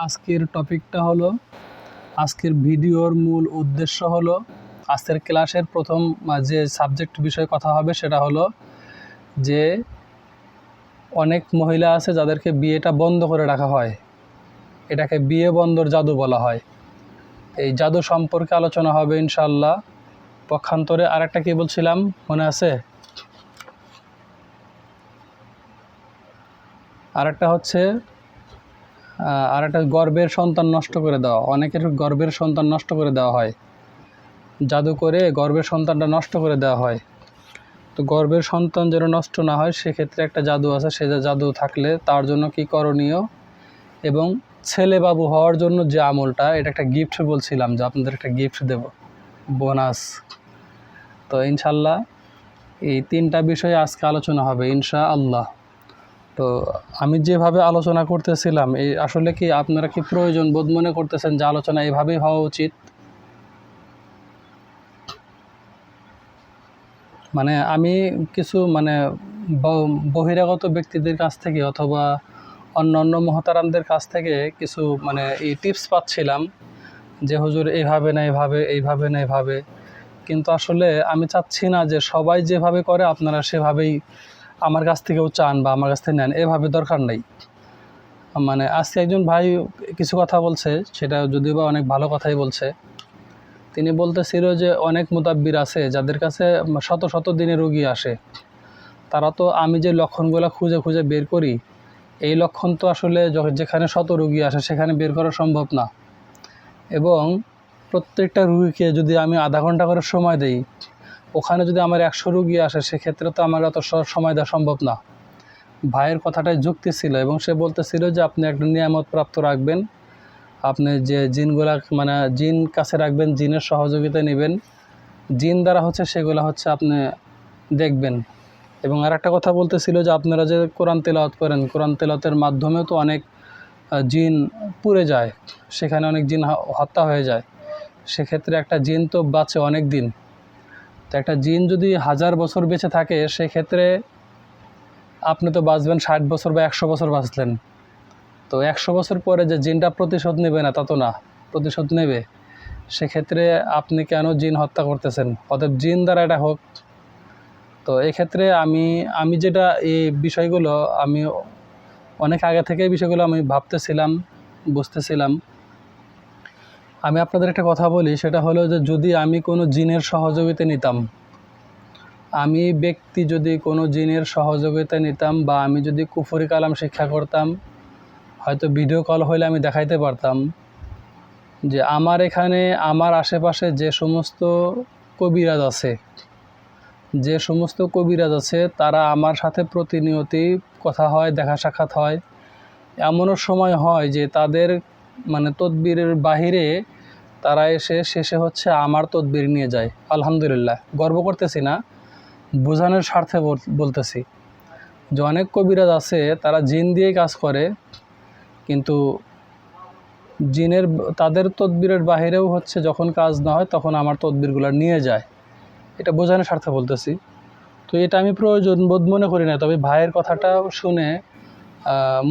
আজকের টপিকটা হলো, আজকের ভিডিওর মূল উদ্দেশ্য হলো, আজকের ক্লাসের প্রথম যে সাবজেক্ট বিষয়ে কথা হবে সেটা হলো যে অনেক মহিলা আছে যাদেরকে বিয়েটা বন্ধ করে রাখা হয়, এটাকে বিয়ে বন্ধর জাদু বলা হয়। এই জাদু সম্পর্কে আলোচনা হবে ইনশাআল্লাহ। পক্ষান্তরে আরেকটা কি বলছিলাম মনে আছে? আরেকটা হচ্ছে আরেকটা গর্ভের সন্তান নষ্ট করে দেওয়া। অনেকের গর্ভের সন্তান নষ্ট করে দেওয়া হয়, জাদু করে গর্ভের সন্তানটা নষ্ট করে দেওয়া হয়। তো গর্ভের সন্তান যেন নষ্ট না হয় সেক্ষেত্রে একটা জাদু আছে, সে জাদু থাকলে তার জন্য কি করণীয়, এবং ছেলে বাবু হওয়ার জন্য যে আমলটা, এটা একটা গিফট বলছিলাম যে আপনাদের একটা গিফট দেব, বোনাস। তো ইনশাল্লাহ এই তিনটা বিষয়ে আজকে আলোচনা হবে ইনশাআল্লাহ। তো আমি যেভাবে আলোচনা করতেছিলাম, এই আসলে কি আপনারা কি প্রয়োজন বোধ মনে করতেছেন যে আলোচনা এভাবেই হওয়া উচিত? মানে আমি কিছু বহিরাগত ব্যক্তিদের কাছ থেকে অথবা অন্য অন্য মহতারামদের কাছ থেকে কিছু এই টিপস পাচ্ছিলাম যে হুজুর এইভাবে না এইভাবে, এইভাবে না এইভাবে। কিন্তু আসলে আমি চাচ্ছি না যে সবাই যেভাবে করে আপনারা সেভাবেই আমার কাছ থেকেও চান বা আমার কাছ থেকে নেন, এভাবে দরকার নেই। আজকে একজন ভাই কিছু কথা বলছে, সেটা যদিও বা অনেক ভালো কথাই বলছে। তিনি বলতেছিল যে অনেক মুতাব্বির আছে যাদের কাছে শত শত দিনে রোগী আসে, তারা তো আমি যে লক্ষণগুলো খুঁজে খুঁজে বের করি, এই লক্ষণ তো আসলে যেখানে শত রোগী আসে সেখানে বের করা সম্ভব না। এবং প্রত্যেকটা রুগীকে যদি আমি আধা ঘন্টা করে সময় দেই, ওখানে যদি আমার 100 রুগী আসে সেক্ষেত্রে তো আমার অত সময় দেওয়া সম্ভব না। ভাইয়ের কথাটাই যুক্তি ছিল, এবং সে বলতেছিল যে আপনি একটা নিয়ামত প্রাপ্ত রাখবেন, আপনি যে জিনগুলা জিন কাছে রাখবেন, জিনের সহযোগিতা নেবেন, জিন দ্বারা সেগুলো আপনি দেখবেন। এবং আর একটা কথা বলতেছিল যে আপনারা যে কোরআন তেলাওয়াত করেন, কোরআন তেলাওয়াতের মাধ্যমেও তো অনেক জিন পুড়ে যায়, সেখানে অনেক জিন হত্যা হয়ে যায়। সেক্ষেত্রে একটা জিন তো বাঁচে অনেক দিন। তো একটা জিন যদি 1000 বছর বেঁচে থাকে, সেক্ষেত্রে আপনি তো বাঁচবেন 60 বছর বা 100 বছর বাঁচলেন। তো 100 বছর পরে যে জিনটা প্রতিশোধ নেবে না তা তো না, প্রতিশোধ নেবে। সেক্ষেত্রে আপনি কেন জিন হত্যা করতেছেন? অতএব জিন দ্বারা এটা হোক। তো এক্ষেত্রে আমি যেটা এই বিষয়গুলো আমি অনেক আগে থেকে এই বিষয়গুলো আমি ভাবতেছিলাম, বুঝতেছিলাম। আমি আপনাদের একটা কথা বলি, সেটা হলো যে যদি আমি কোনো জিনের সহযোগিতা নিতাম, আমি ব্যক্তি যদি কোনো জিনের সহযোগিতা নিতাম, বা আমি যদি কুফরি কালাম শিক্ষা করতাম, হয়তো ভিডিও কল হলে আমি দেখাইতে পারতাম যে আমার এখানে আমার আশেপাশে যে সমস্ত কবিরাজ আছে, তারা আমার সাথে প্রতিনিয়তই কথা হয়, দেখা সাক্ষাৎ হয়। এমনও সময় হয় যে তাদের তদবিরের বাহিরে তারা এসে শেষে আমার তদবির নিয়ে যায়। আলহামদুলিল্লাহ, গর্ব করতেছি না, বোঝানোর স্বার্থে বলতেছি যে অনেক কবিরাজ আছে তারা জিন দিয়েই কাজ করে, কিন্তু তাদের তদবিরের বাহিরেও যখন কাজ না হয় তখন আমার তদবিরগুলো নিয়ে যায়। এটা বোঝানোর স্বার্থে বলতেছি। তো এটা আমি প্রয়োজন বোধ মনে করি না, তবে ভাইয়ের কথাটা শুনে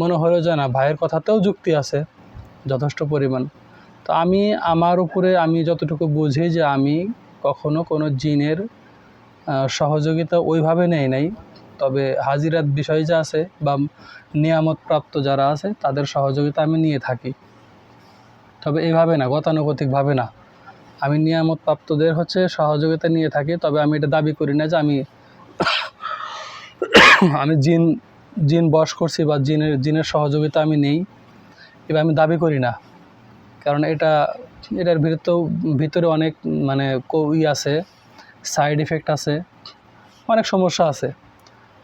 মনে হলো যে না, ভাইয়ের কথাতেও যুক্তি আছে যথেষ্ট পরিমাণ। তো আমার উপরে আমি যতটুকু বুঝি যে আমি কখনো কোনো জিনের সহযোগিতা ওইভাবে নেই নাই, তবে হাজিরাত বিষয় যা আছে বা নিয়ামত প্রাপ্ত যারা আছে তাদের সহযোগিতা আমি নিয়ে থাকি। তবে এইভাবে না, গতানুগতিকভাবে না, আমি নিয়ামত প্রাপ্তদের সহযোগিতা নিয়ে থাকি। তবে আমি এটা দাবি করি না যে আমি জিন বশ করছি বা জিনের সহযোগিতা আমি নেই, এবার আমি দাবি করি না। কারণ এটার ভিতরে অনেক আছে, সাইড এফেক্ট আছে, অনেক সমস্যা আছে।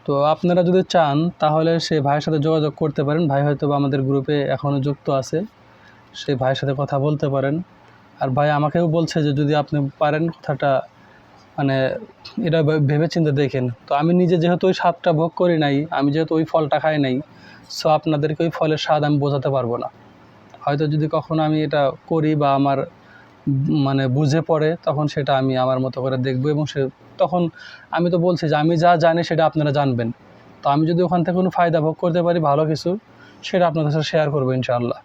তো আপনারা যদি চান তাহলে সেই ভাইয়ের সাথে যোগাযোগ করতে পারেন। ভাই হয়তো বা আমাদের গ্রুপে এখনও যুক্ত আছে, সেই ভাইয়ের সাথে কথা বলতে পারেন। আর ভাই আমাকেও বলছে যে যদি আপনি পারেন কথাটা এটা ভেবেচিন্তে দেখেন। তো আমি নিজে যেহেতু ওই স্বাদটা ভোগ করি নাই, আমি যেহেতু ওই ফলটা খাই নাই, সো আপনাদেরকে ওই ফলের স্বাদ আমি বোঝাতে পারবো না। হয়তো যদি কখনো আমি এটা করি বা আমার বুঝে পড়ে, তখন সেটা আমি আমার মতো করে দেখব, এবং তখন আমি তো বলছি যে আমি যা জানি সেটা আপনারা জানবেন। তো আমি যদি ওখান থেকে কোনো ফায়দা ভোগ করতে পারি ভালো কিছু, সেটা আপনাদের সাথে শেয়ার করবো ইনশাআল্লাহ।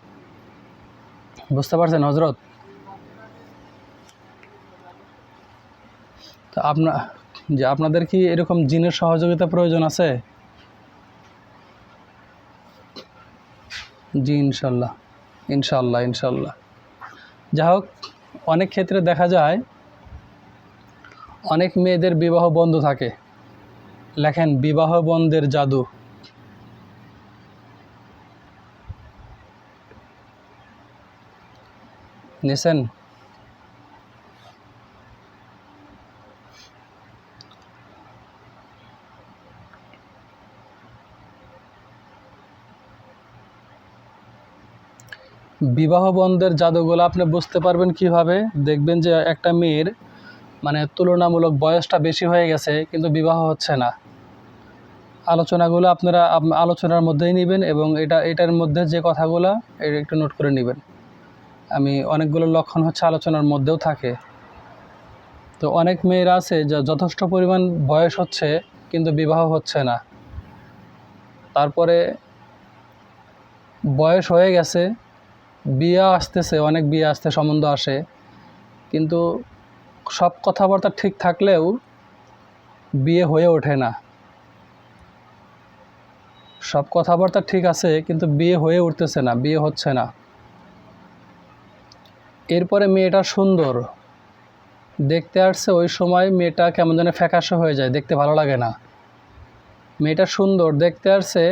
বুঝতে পারছেন হজরত? তো আপনাদের কি এরকম জিনের সহযোগিতা প্রয়োজন আছে? জি ইনশাল্লাহ, ইনশাল্লাহ, ইনশাল্লাহ। যাই হোক, অনেক ক্ষেত্রে দেখা যায় অনেক মেয়েদের বিবাহ বন্ধ থাকে। লেখেন বিবাহ বন্ধের জাদু। নিছেন? বিবাহ বন্ধের জাদুগুলো আপনি বুঝতে পারবেন কিভাবে? দেখবেন যে একটা মেয়ের মানে তুলনামূলক বয়সটা বেশি হয়ে গেছে কিন্তু বিবাহ হচ্ছে না। আলোচনাগুলো আপনারা আলোচনার মধ্যেই নেবেন এবং এটার মধ্যে যে কথাগুলো এটা একটু নোট করে নেবেন। আমি অনেকগুলো লক্ষণ হচ্ছে আলোচনার মধ্যেও থাকে। তো অনেক মেয়েরা আছে যা যথেষ্ট পরিমাণ বয়স হচ্ছে কিন্তু বিবাহ হচ্ছে না। তারপরে বয়স হয়ে গেছে, বিয়ে আসতেছে, অনেক বিয়ে আসতে সম্বন্ধ আসে, কিন্তু সব কথাবার্তা ঠিক থাকলেও বিয়ে হয়ে ওঠে না। সব কথাবার্তা ঠিক আছে কিন্তু বিয়ে হয়ে উঠতেছে না, বিয়ে হচ্ছে না। এরপরে মেয়েটা সুন্দর দেখতে আসছে, ওই সময় মেয়েটা কেমন যেন ফ্যাকাশে হয়ে যায়, দেখতে ভালো লাগে না। মেয়েটা সুন্দর দেখতে আসছে,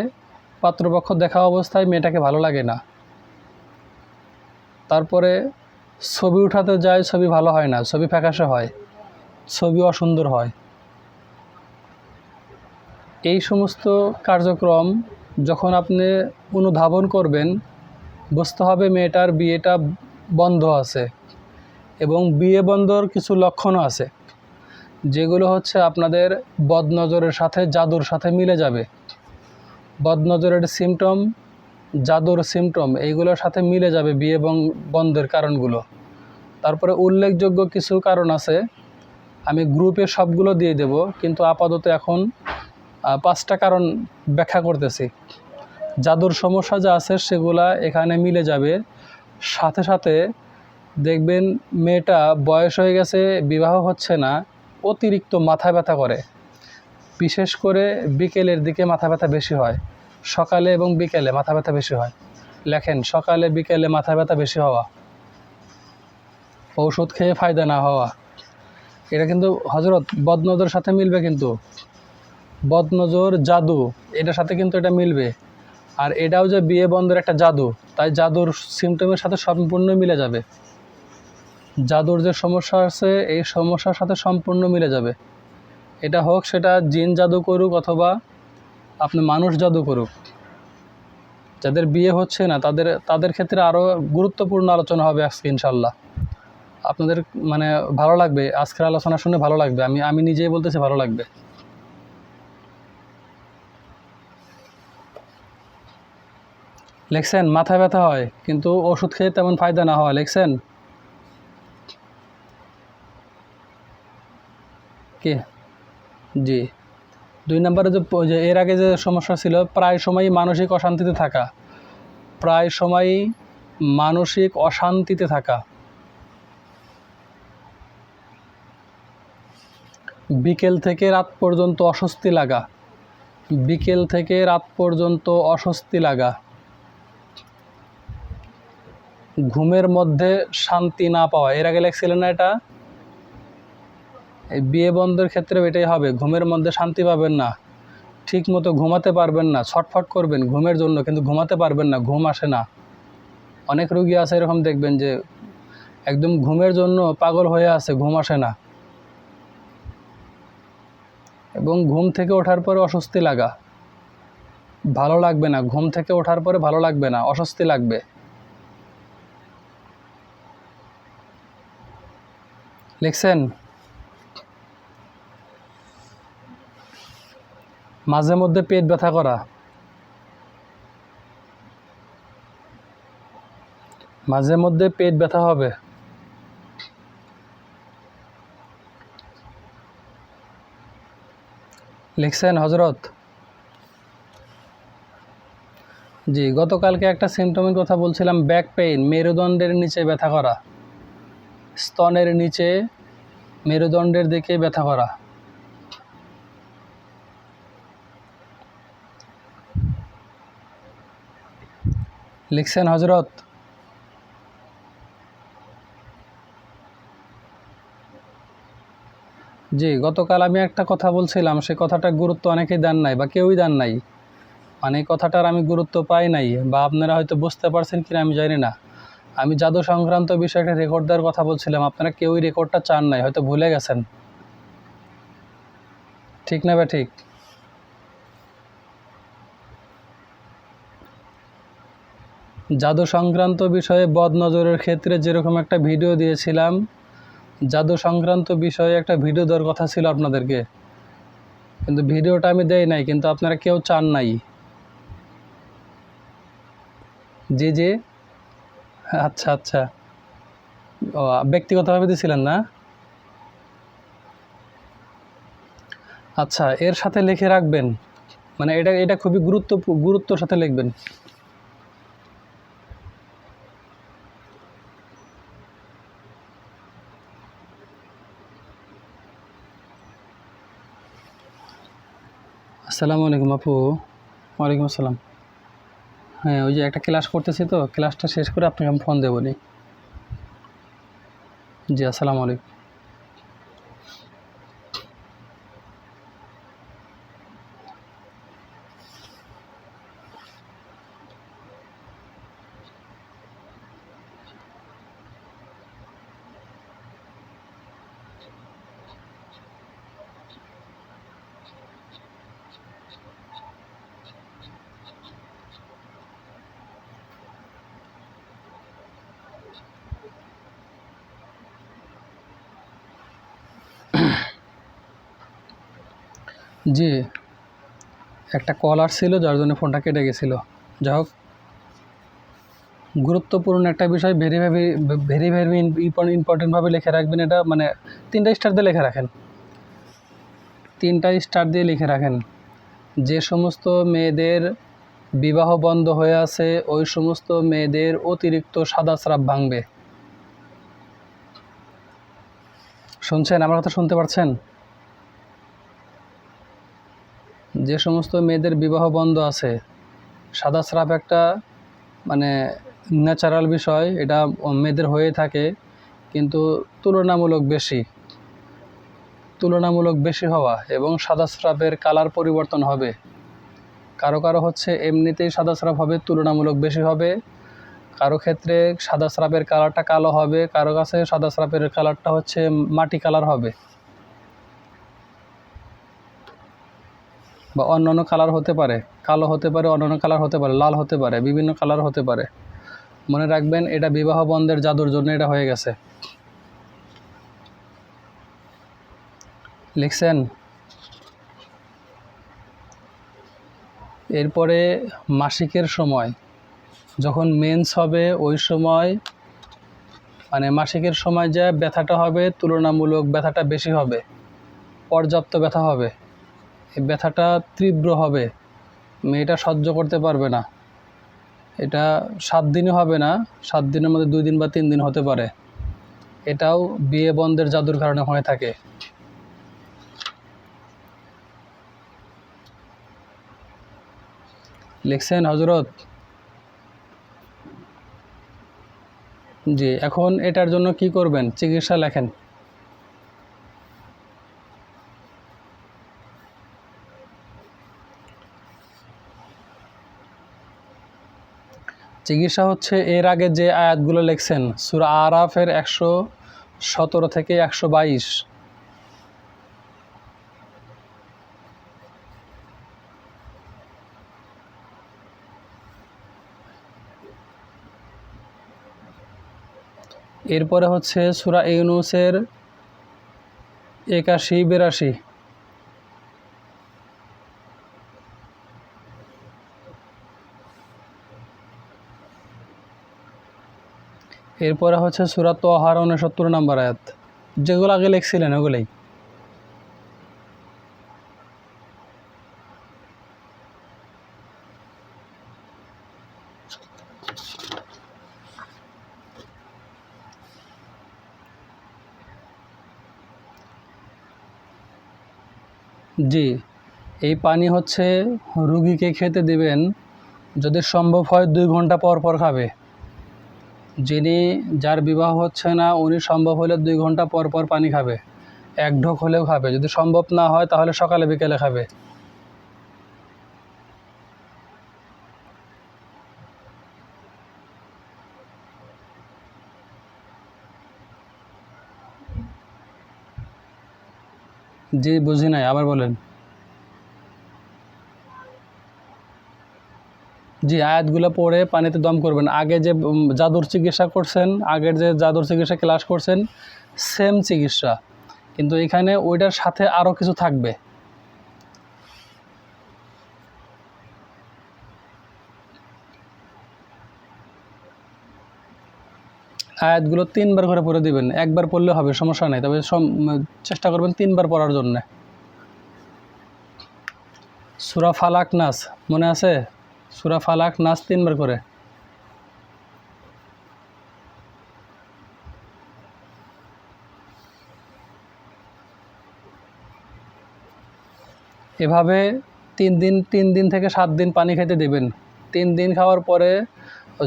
পাত্রপক্ষ দেখা অবস্থায় মেয়েটাকে ভালো লাগে না। তারপরে ছবি উঠাতে যায়, ছবি ভালো হয় না, ছবি ফ্যাকাশে হয়, ছবি অসুন্দর হয়। এই সমস্ত কার্যক্রম যখন আপনি অনুধাবন করবেন, বুঝতে হবে মেয়েটার বিয়েটা বন্ধ আছে। এবং বিয়ে বন্ধর কিছু লক্ষণও আছে, যেগুলো হচ্ছে আপনাদের বদনজরের সাথে, জাদুর সাথে মিলে যাবে। বদনজরের সিমটম, জাদুর সিমটম, এইগুলোর সাথে মিলে যাবে বিয়ে বন্ধের কারণগুলো। তারপরে উল্লেখযোগ্য কিছু কারণ আছে, আমি গ্রুপে সবগুলো দিয়ে দেব, কিন্তু আপাতত এখন 5টা কারণ ব্যাখ্যা করতেছি। জাদুর সমস্যা যা আছে সেগুলা এখানে মিলে যাবে। সাথে সাথে দেখবেন মেয়েটা বয়স হয়ে গেছে, বিবাহ হচ্ছে না, অতিরিক্ত মাথা ব্যথা করে। বিশেষ করে বিকেলের দিকে মাথা ব্যথা বেশি হয়, সকালে এবং বিকেলে মাথা ব্যথা বেশি হয়। লেখেন সকালে বিকেলে মাথা ব্যথা বেশি হওয়া, ঔষধ খেয়ে ফায়দা না হওয়া, এটা কিন্তু হজরত বদনজরের সাথে মিলবে। কিন্তু বদনজর জাদু, এটার সাথে কিন্তু এটা মিলবে। আর এটাও যে বিয়ে বন্ধের একটা জাদু, তাই জাদুর সিমটমের সাথে সম্পূর্ণ মিলে যাবে। জাদুর যে সমস্যা আছে এই সমস্যার সাথে সম্পূর্ণ মিলে যাবে। এটা হোক সেটা জিন জাদু করুক অথবা আপনি মানুষ জাদু করুক। যাদের বিয়ে হচ্ছে না তাদের ক্ষেত্রে আরও গুরুত্বপূর্ণ আলোচনা হবে আজকে ইনশাল্লাহ। আপনাদের মানে ভালো লাগবে, আজকের আলোচনা শুনে ভালো লাগবে, আমি নিজেই বলতেছি ভালো লাগবে। লেখছেন মাথা ব্যথা হয় কিন্তু ওষুধ খেয়ে তেমন ফায়দা না হওয়া, লেখছেন কি? জি। 2 নম্বরে যে এর আগে যে সমস্যা ছিল, প্রায় সময়ই মানসিক অশান্তিতে থাকা, প্রায় সময়ই মানসিক অশান্তিতে থাকা, বিকেল থেকে রাত পর্যন্ত অস্বস্তি লাগা, বিকেল থেকে রাত পর্যন্ত অস্বস্তি লাগা, ঘুমের মধ্যে শান্তি না পাওয়া। এর আগে লেখছিলেন না এটা? এই বিয়ে বন্ধের ক্ষেত্রেও এটাই হবে, ঘুমের মধ্যে শান্তি পাবেন না, ঠিক মতো ঘুমাতে পারবেন না, ছটফট করবেন ঘুমের জন্য কিন্তু ঘুমাতে পারবেন না, ঘুম আসে না। অনেক রোগী আছে এরকম, দেখবেন যে একদম ঘুমের জন্য পাগল হয়ে আছে, ঘুম আসে না। এবং ঘুম থেকে ওঠার পরে অস্বস্তি লাগা, ভালো লাগবে না, ঘুম থেকে ওঠার পরে ভালো লাগবে না, অস্বস্তি লাগবে। লিখছেন? মাঝে মধ্যে পেট ব্যথা করা, মাঝে মধ্যে পেট ব্যথা হবে। লিখছেন হজরত? জি, গতকালকে একটা সিমটমের কথা বলছিলাম, ব্যাক পেইন, মেরুদণ্ডের নিচে ব্যথা করা, স্তনের নিচে মেরুদণ্ডের দিকে ব্যথা করা। লিখছেন হজরত? জি, গতকাল আমি একটা কথা বলছিলাম, সে কথাটার গুরুত্ব অনেকেই দেন নাই বা কেউই দেন নাই। মানে এই কথাটার আমি গুরুত্ব পাই নাই, বা আপনারা হয়তো বুঝতে পারছেন কিনা আমি জানি না। আমি জাদু সংক্রান্ত বিষয়টা রেকর্ড দেওয়ার কথা বলছিলাম, আপনারা কেউই রেকর্ডটা চান নাই, হয়তো ভুলে গেছেন। ঠিক না বা ঠিক? জাদু সংক্রান্ত বিষয়ে বদনজরের ক্ষেত্রে যেরকম একটা ভিডিও দিয়েছিলাম, জাদু সংক্রান্ত বিষয়ে একটা ভিডিও দেওয়ার কথা ছিল আপনাদেরকে, কিন্তু ভিডিওটা আমি দেই নাই, কিন্তু আপনারা কেউ চান নাই। জি জি, আচ্ছা আচ্ছা। ও, ব্যক্তিগতভাবে দিয়েছিলেন না? আচ্ছা, এর সাথে লিখে রাখবেন, মানে এটা এটা খুবই গুরুত্বর সাথে লিখবেন। আসসালামু আলাইকুম আপু। ওয়ালাইকুম আসসালাম। হ্যাঁ, ওই যে একটা ক্লাস করতেছি, তো ক্লাসটা শেষ করে আপনাকে আমি ফোন দেবো নি। জি, আসসালামু আলাইকুম। জি, একটা কল আসছিল যার জন্য ফোনটা কেটে গেছিল। যাই হোক, গুরুত্বপূর্ণ একটা বিষয়, ভেরি ভেরি ভেরি ইম্পর্টেন্টভাবে লিখে রাখবেন। এটা মানে 3টা স্টার দিয়ে লিখে রাখেন, 3টা স্টার দিয়ে লিখে রাখেন। যে সমস্ত মেয়েদের বিবাহ বন্ধ হয়ে আছে, ওই সমস্ত মেয়েদের অতিরিক্ত সাদা স্রাব ভাঙবে। শুনছেন? আমার কথা শুনতে পারছেন? যে সমস্ত মেয়েদের বিবাহ বন্ধ আছে, সাদা স্রাব একটা মানে ন্যাচারাল বিষয়, এটা মেয়েদের হয়ে থাকে, কিন্তু তুলনামূলক বেশি হওয়া এবং সাদা স্রাবের কালার পরিবর্তন হবে। কারো কারো হচ্ছে এমনিতেই সাদা স্রাব হবে, তুলনামূলক বেশি হবে। কারো ক্ষেত্রে সাদা স্রাবের কালারটা কালো হবে, কারো কাছে সাদা স্রাবের কালারটা হচ্ছে মাটি কালার হবে, বা অন্যান্য কালার হতে পারে, কালো হতে পারে, অন্যান্য কালার হতে পারে, লাল হতে পারে, বিভিন্ন কালার হতে পারে। মনে রাখবেন, এটা বিবাহ বন্ধের জাদুর জন্য এটা হয়ে গেছে। লিখছেন? এরপরে মাসিকের সময়, যখন মেন্স হবে ওই সময়, মানে মাসিকের সময় যে ব্যথাটা হবে, তুলনামূলক ব্যথাটা বেশি হবে, পর্যাপ্ত ব্যথা হবে। এই ব্যথাটা তীব্র হবে, মেয়েটা সহ্য করতে পারবে না। এটা 7 দিনও হবে না, 7 দিনের মধ্যে 2 দিন বা 3 দিন হতে পারে। এটাও বিয়ে বন্ধের জাদুর কারণে হয়ে থাকে। লিখছেন হজরত? জি, এখন এটার জন্য কি করবেন? চিকিৎসা লেখেন। চিকিৎসা হচ্ছে এর আগে যে আয়াতগুলো লিখছেন, সূরা আরাফের 117 থেকে 122। এরপরে হচ্ছে সূরা ইউনূসের 81-82। এরপরে হচ্ছে সূরা তাহার 69 নম্বর আয়াত। যেগুলো আগে লিখছিলেন ওগুলোই। জি, এই পানি হচ্ছে রুগীকে খেতে দিবেন, যদি সম্ভব হয় 2 ঘন্টা পর পর খাবে। যার বিবাহ হচ্ছে না উনি সম্ভব হলে 2 ঘন্টা পর পর পানি খাবে, 1 ঢোক হলেও খাবে। যদি সম্ভব না হয় তাহলে সকালে বিকেলে খাবে। জি, বুঝি নাই, আবার বলেন। জি, আয়াতগুলো পড়ে পানিতে দম করবেন। আগে যে জাদুর চিকিৎসা করছেন, আগের যে জাদুর চিকিৎসা ক্লাস করছেন, সেম চিকিৎসা, কিন্তু এখানে ওইটার সাথে আরও কিছু থাকবে। আয়াতগুলো 3 বার করে পড়ে দিবেন, একবার পড়লে হবে, সমস্যা নেই, তবে চেষ্টা করবেন 3 বার পড়ার জন্যে। সূরা ফালাক নাস মনে আছে? সূরা ফালাক নাস 3 বার করে। এভাবে 3 দিন থেকে 7 দিন পানি খেতে দেবেন। 3 দিন খাওয়ার পরে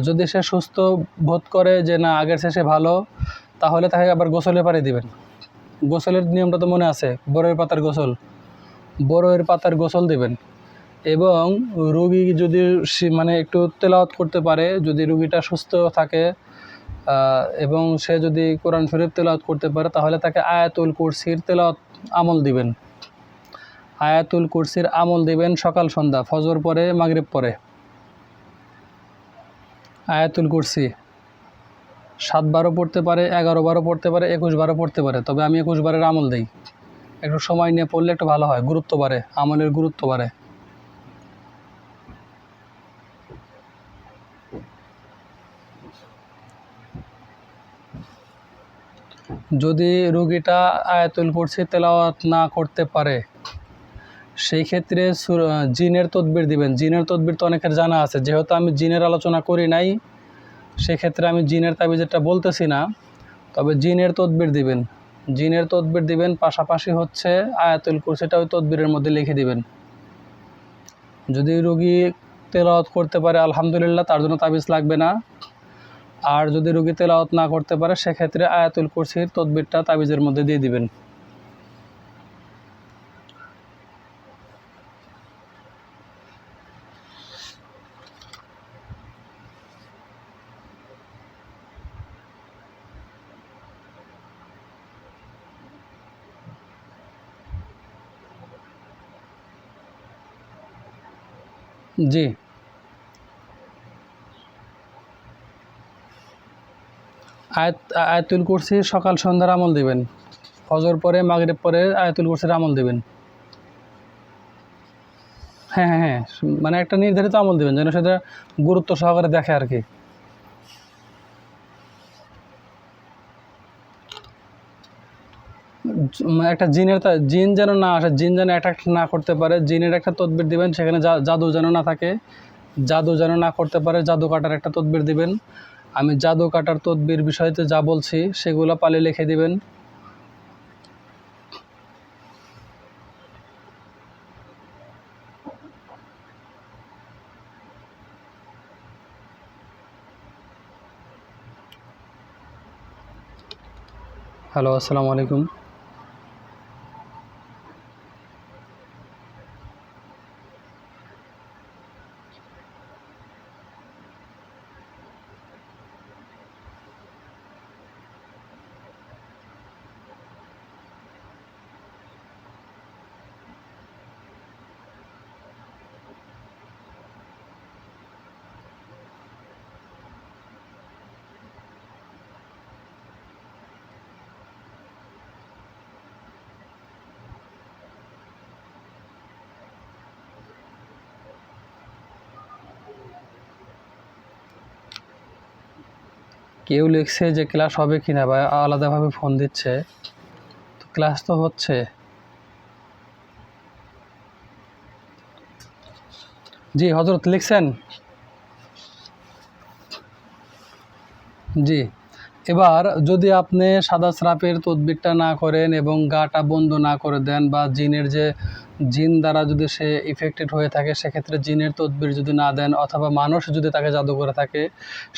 যদি সে সুস্থ বোধ করে যে না আগের চেয়ে সে ভালো, তাহলে তাকে আবার গোসলে পানি দিবেন। গোসলের নিয়মটা তো মনে আছে, বড়ইয়ের পাতার গোসল। বড়ইয়ের পাতার গোসল দিবেন। এবং রোগী যদি মানে একটু তেলাওয়াত করতে পারে, যদি রোগীটা সুস্থ থাকে এবং সে যদি কোরআন শরীফ তেলাওয়াত করতে পারে, তাহলে তাকে আয়াতুল কুরসির তেলাওয়াত আমল দিবেন। আয়াতুল কুরসির আমল দিবেন সকাল সন্ধ্যা, ফজর পরে, মাগরিব পরে। আয়াতুল কুরসি 7 বারও পড়তে পারে, 11 বারও পড়তে পারে, 21 বারও পড়তে পারে, তবে আমি 21 বারের আমল দিই। একটু সময় নিয়ে পড়লে একটু ভালো হয়, গুরুত্ব বাড়ে, আমলের গুরুত্ব বাড়ে। যদি রোগীটা আয়াতুল কুরসি তেলাওয়াত না করতে পারে, সেই ক্ষেত্রে জিনের তদবির দিবেন। জিনের তদবির তো অনেকের জানা আছে, যেহেতু আমি জিনের আলোচনা করি নাই, সেক্ষেত্রে আমি জিনের তাবিজেরটা বলতেছি না, তবে জিনের তদবির দিবেন। জিনের তদবির দিবেন, পাশাপাশি হচ্ছে আয়াতুল কুরসিটা ওই তদবিরের মধ্যে লিখে দিবেন। যদি রোগী তেলাওয়াত করতে পারে আলহামদুলিল্লাহ, তার জন্য তাবিজ লাগবে না। আর যদি রোগী তেলাওয়াত না করতে পারে, সেক্ষেত্রে আয়াতুল কুরসির তদবিরটা তাবিজের মধ্যে দিয়ে দিবেন। জি, আয়াতুল কুরসি সকাল সন্ধ্যার আমল দিবেন। ফজর পরে, মাগরিব পরে আয়াতুল কুরসির আমল দিবেন। হ্যাঁ হ্যাঁ হ্যাঁ, মানে একটা নির্ধারিত আমল দিবেন যেন সেটা গুরুত্ব সহকারে দেখে আর কি। একটা জিন যেন না আসে, জিন যেন অ্যাটাক না করতে পারে, জিনের একটা তদবির দিবেন। সেখানে জাদু যেন না থাকে, জাদু যেন না করতে পারে, জাদু কাটার একটা তদবির দিবেন। আমি জাদু কাটার তদবির বিষয়তে যা বলছি সেগুলো পালে লিখে দিবেন। হ্যালো, আসসালামু আলাইকুম। কেউ লিখছে যে ক্লাস হবে কিনা, বা আলাদাভাবে ফোন দিচ্ছে, তো ক্লাস তো হচ্ছে। জি হজরত লিখছেন। জি, এবার যদি আপনি সাদা স্রাপের তদবিরটা না করেন এবং গাটা বন্ধ না করে দেন, বা জিন দ্বারা যদি সে ইফেক্টেড হয়ে থাকে, সেক্ষেত্রে জিনের তদবির যদি না দেন, অথবা মানুষ যদি তাকে জাদু করে থাকে,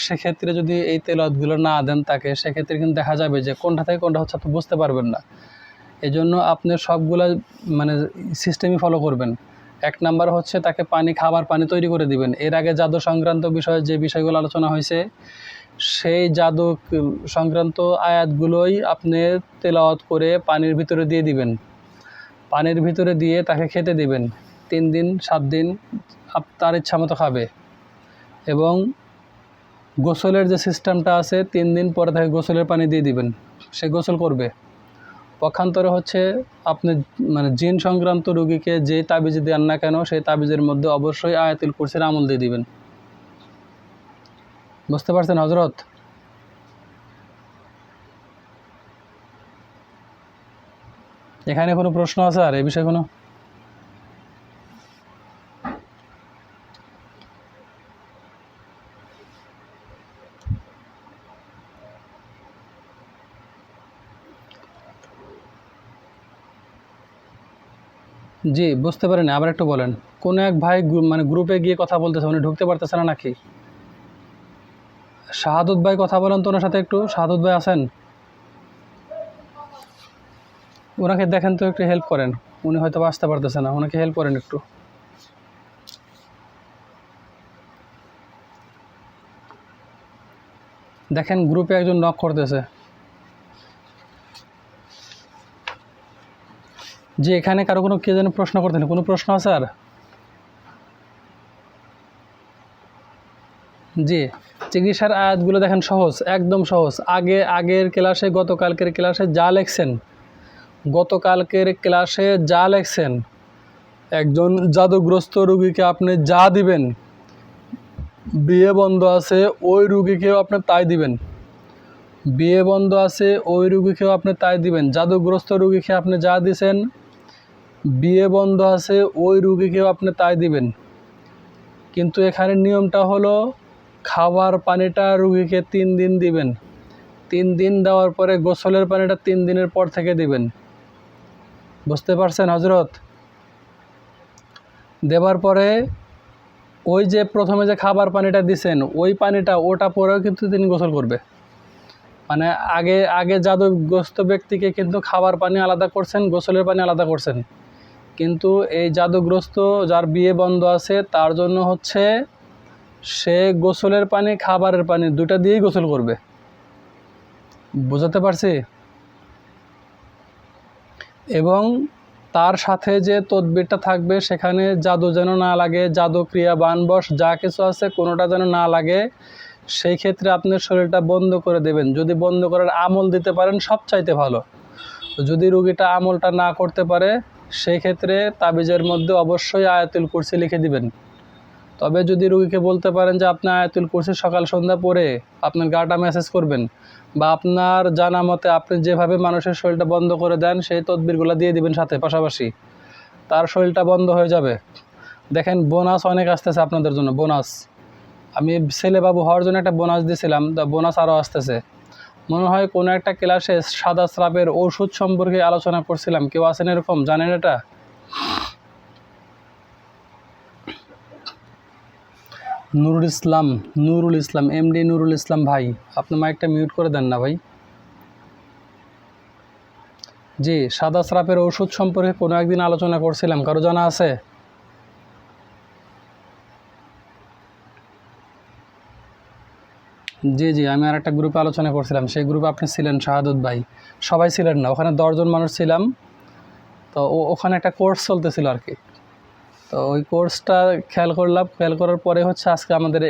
সেক্ষেত্রে যদি এই তেলাওয়াতগুলো না দেন তাকে, সেক্ষেত্রে কিন্তু দেখা যাবে যে কোনটা থেকে কোনটা হচ্ছে আপনি বুঝতে পারবেন না। এই জন্য আপনি সবগুলা মানে সিস্টেমই ফলো করবেন। 1 নাম্বার হচ্ছে তাকে খাবার পানি তৈরি করে দিবেন। এর আগে জাদু সংক্রান্ত বিষয়ে যে বিষয়গুলো আলোচনা হয়েছে, সেই জাদু সংক্রান্ত আয়াতগুলোই আপনি তেলাওয়াত করে পানির ভিতরে দিয়ে দিবেন। পানির ভিতরে দিয়ে তাকে খেতে দিবেন 3 দিন 7 দিন তার ইচ্ছা মতো খাবে। এবং গোসলের যে সিস্টেমটা আছে, 3 দিন পরে তাকে গোসলের পানি দিয়ে দিবেন, সে গোসল করবে। পক্ষান্তরে হচ্ছে আপনি মানে জিন সংক্রান্ত রোগীকে যে তাবিজ দেন না কেন, সেই তাবিজের মধ্যে অবশ্যই আয়াতুল কুরসির আমল দিয়ে দিবেন। বুঝতে পারছেন হযরত? এখানে কোনো প্রশ্ন আছে আর এই বিষয়ে কোনো? জি, বুঝতে পারিনি, আবার একটু বলেন। কোন এক ভাই মানে গ্রুপে গিয়ে কথা বলতেছে, উনি ঢুকতে পারতেছে না নাকি? শাহাদত ভাই কথা বলেন তো ওনার সাথে একটু। শাহাদত ভাই আছেন? ওনাকে দেখেন তো, একটু হেল্প করেন। উনি হয়তো আসতে পারতেছে না, ওনাকে হেল্প করেন একটু। দেখেন গ্রুপে একজন নক করতেছে। জি, এখানে কারো কোনো কে যেন প্রশ্ন করতেন, কোনো প্রশ্ন আছে আর? জি, চিকিৎসার আয়াতগুলো দেখেন সহজ, একদম সহজ। আগের ক্লাসে, গতকালকের ক্লাসে যা লেখছেন, একজন জাদুগ্রস্ত রোগীকে আপনি যা দিবেন, বিয়ে বন্ধ আছে ওই রোগীকেও আপনি তাই দিবেন। জাদুগ্রস্ত রোগীকে আপনি যা দিছেন, বিয়ে বন্ধ আছে ওই রোগীকেও আপনি তাই দিবেন। কিন্তু এখানে নিয়মটা হলো, খাবার পানিটা রোগীকে 3 দিন দিবেন। 3 দিন দেওয়ার পরে গোসলের পানিটা 3 দিনের পর থেকে দিবেন। বুঝতে পারছেন হযরত? দেবার পরে ওই যে প্রথমে যে খাবার পানিটা দিছেন, ওই পানিটা ওটা পরেও কিন্তু তিনি গোসল করবে। মানে আগে জাদুগ্রস্ত ব্যক্তিকে কিন্তু খাবার পানি আলাদা করছেন, গোসলের পানি আলাদা করছেন। কিন্তু এই জাদুগ্রস্ত যার বিয়ে বন্ধ আছে, তার জন্য হচ্ছে সে গোসলের পানি, খাবারের পানি দুটা দিয়েই গোসল করবে। বুঝাতে পারছি? এবং তার সাথে যে তদবিরটা থাকবে, সেখানে জাদু যেন না লাগে, জাদু ক্রিয়া বানবশ যা কিছু আছে কোনোটা যেন না লাগে। সেই ক্ষেত্রে আপনার শরীরটা বন্ধ করে দেবেন। যদি বন্ধ করার আমল দিতে পারেন সবচাইতে ভালো। যদি রুগীটা আমলটা না করতে পারে, সেই ক্ষেত্রে তাবিজের মধ্যে অবশ্যই আয়াতুল কুরসি লিখে দিবেন। তবে যদি রুগীকে বলতে পারেন যে আপনি আয়াতুল কুরসি সকাল সন্ধ্যা পড়ে আপনার গাটা ম্যাসেজ করবেন, বা আপনার জানা মতে আপনি যেভাবে মানুষের শরীরটা বন্ধ করে দেন, সেই তদবিরগুলো দিয়ে দিবেন সাথে পাশাপাশি, তার শরীরটা বন্ধ হয়ে যাবে। দেখেন বোনাস অনেক আসতেছে আপনাদের জন্য। বোনাস আমি ছেলেবাবু হওয়ার জন্য একটা বোনাস দিয়েছিলাম, তা বোনাস আরও আসতেছে। মনে হয় কোনো একটা ক্লাসে সাদা স্রাবের ওষুধ সম্পর্কে আলোচনা করছিলাম। কেউ আছেন এরকম, জানেন এটা? নুরুল ইসলাম, এমডি নুরুল ইসলাম ভাই, আপনি মাইকটা মিউট করে দেন না ভাই। জি, সাদা স্রাপের ওষুধ সম্পর্কে কোনো একদিন আলোচনা করছিলাম, কারো জানা আছে? জি, আমি আর একটা গ্রুপে আলোচনা করছিলাম, সেই গ্রুপে আপনি ছিলেন, শাহাদত ভাই। সবাই ছিলেন না, ওখানে 10 জন মানুষ ছিলাম। তো ওখানে একটা কোর্স চলতেছিল আর কি। তো ওই কোর্সটা খেয়াল করার পরে হচ্ছে আজকে আমাদের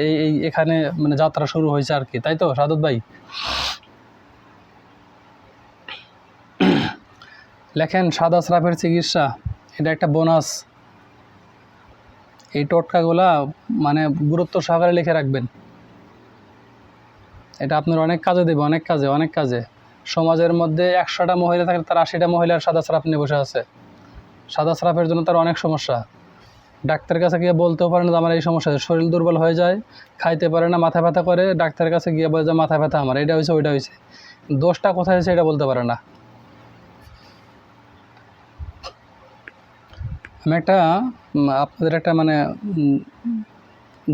এখানে মানে যাত্রা শুরু হয়েছে আর কি, তাই তো শাহাদত ভাই? লেখেন সাদা স্রাপের চিকিৎসা, এটা একটা বোনাস। এই টোটকাগুলা মানে গুরুত্ব সহকারে লিখে রাখবেন। এটা আপনার অনেক কাজে দেবে, অনেক কাজে। সমাজের মধ্যে 100টা মহিলা থাকে, তার 80টা মহিলার সাদা স্রাপ নিয়ে বসে আছে। সাদা স্রাপের জন্য তার অনেক সমস্যা। ডাক্তারের কাছে গিয়ে বলতেও পারে না যে আমার এই সমস্যা আছে, শরীর দুর্বল হয়ে যায়, খাইতে পারে না, মাথা ব্যথা করে, ডাক্তারের কাছে গিয়ে বলে যে মাথা ব্যথা আমার, এটা হয়েছে ওইটা হয়েছে, দোষটা কোথায় হয়েছে এটা বলতে পারে না। আমি একটা আপনাদের একটা মানে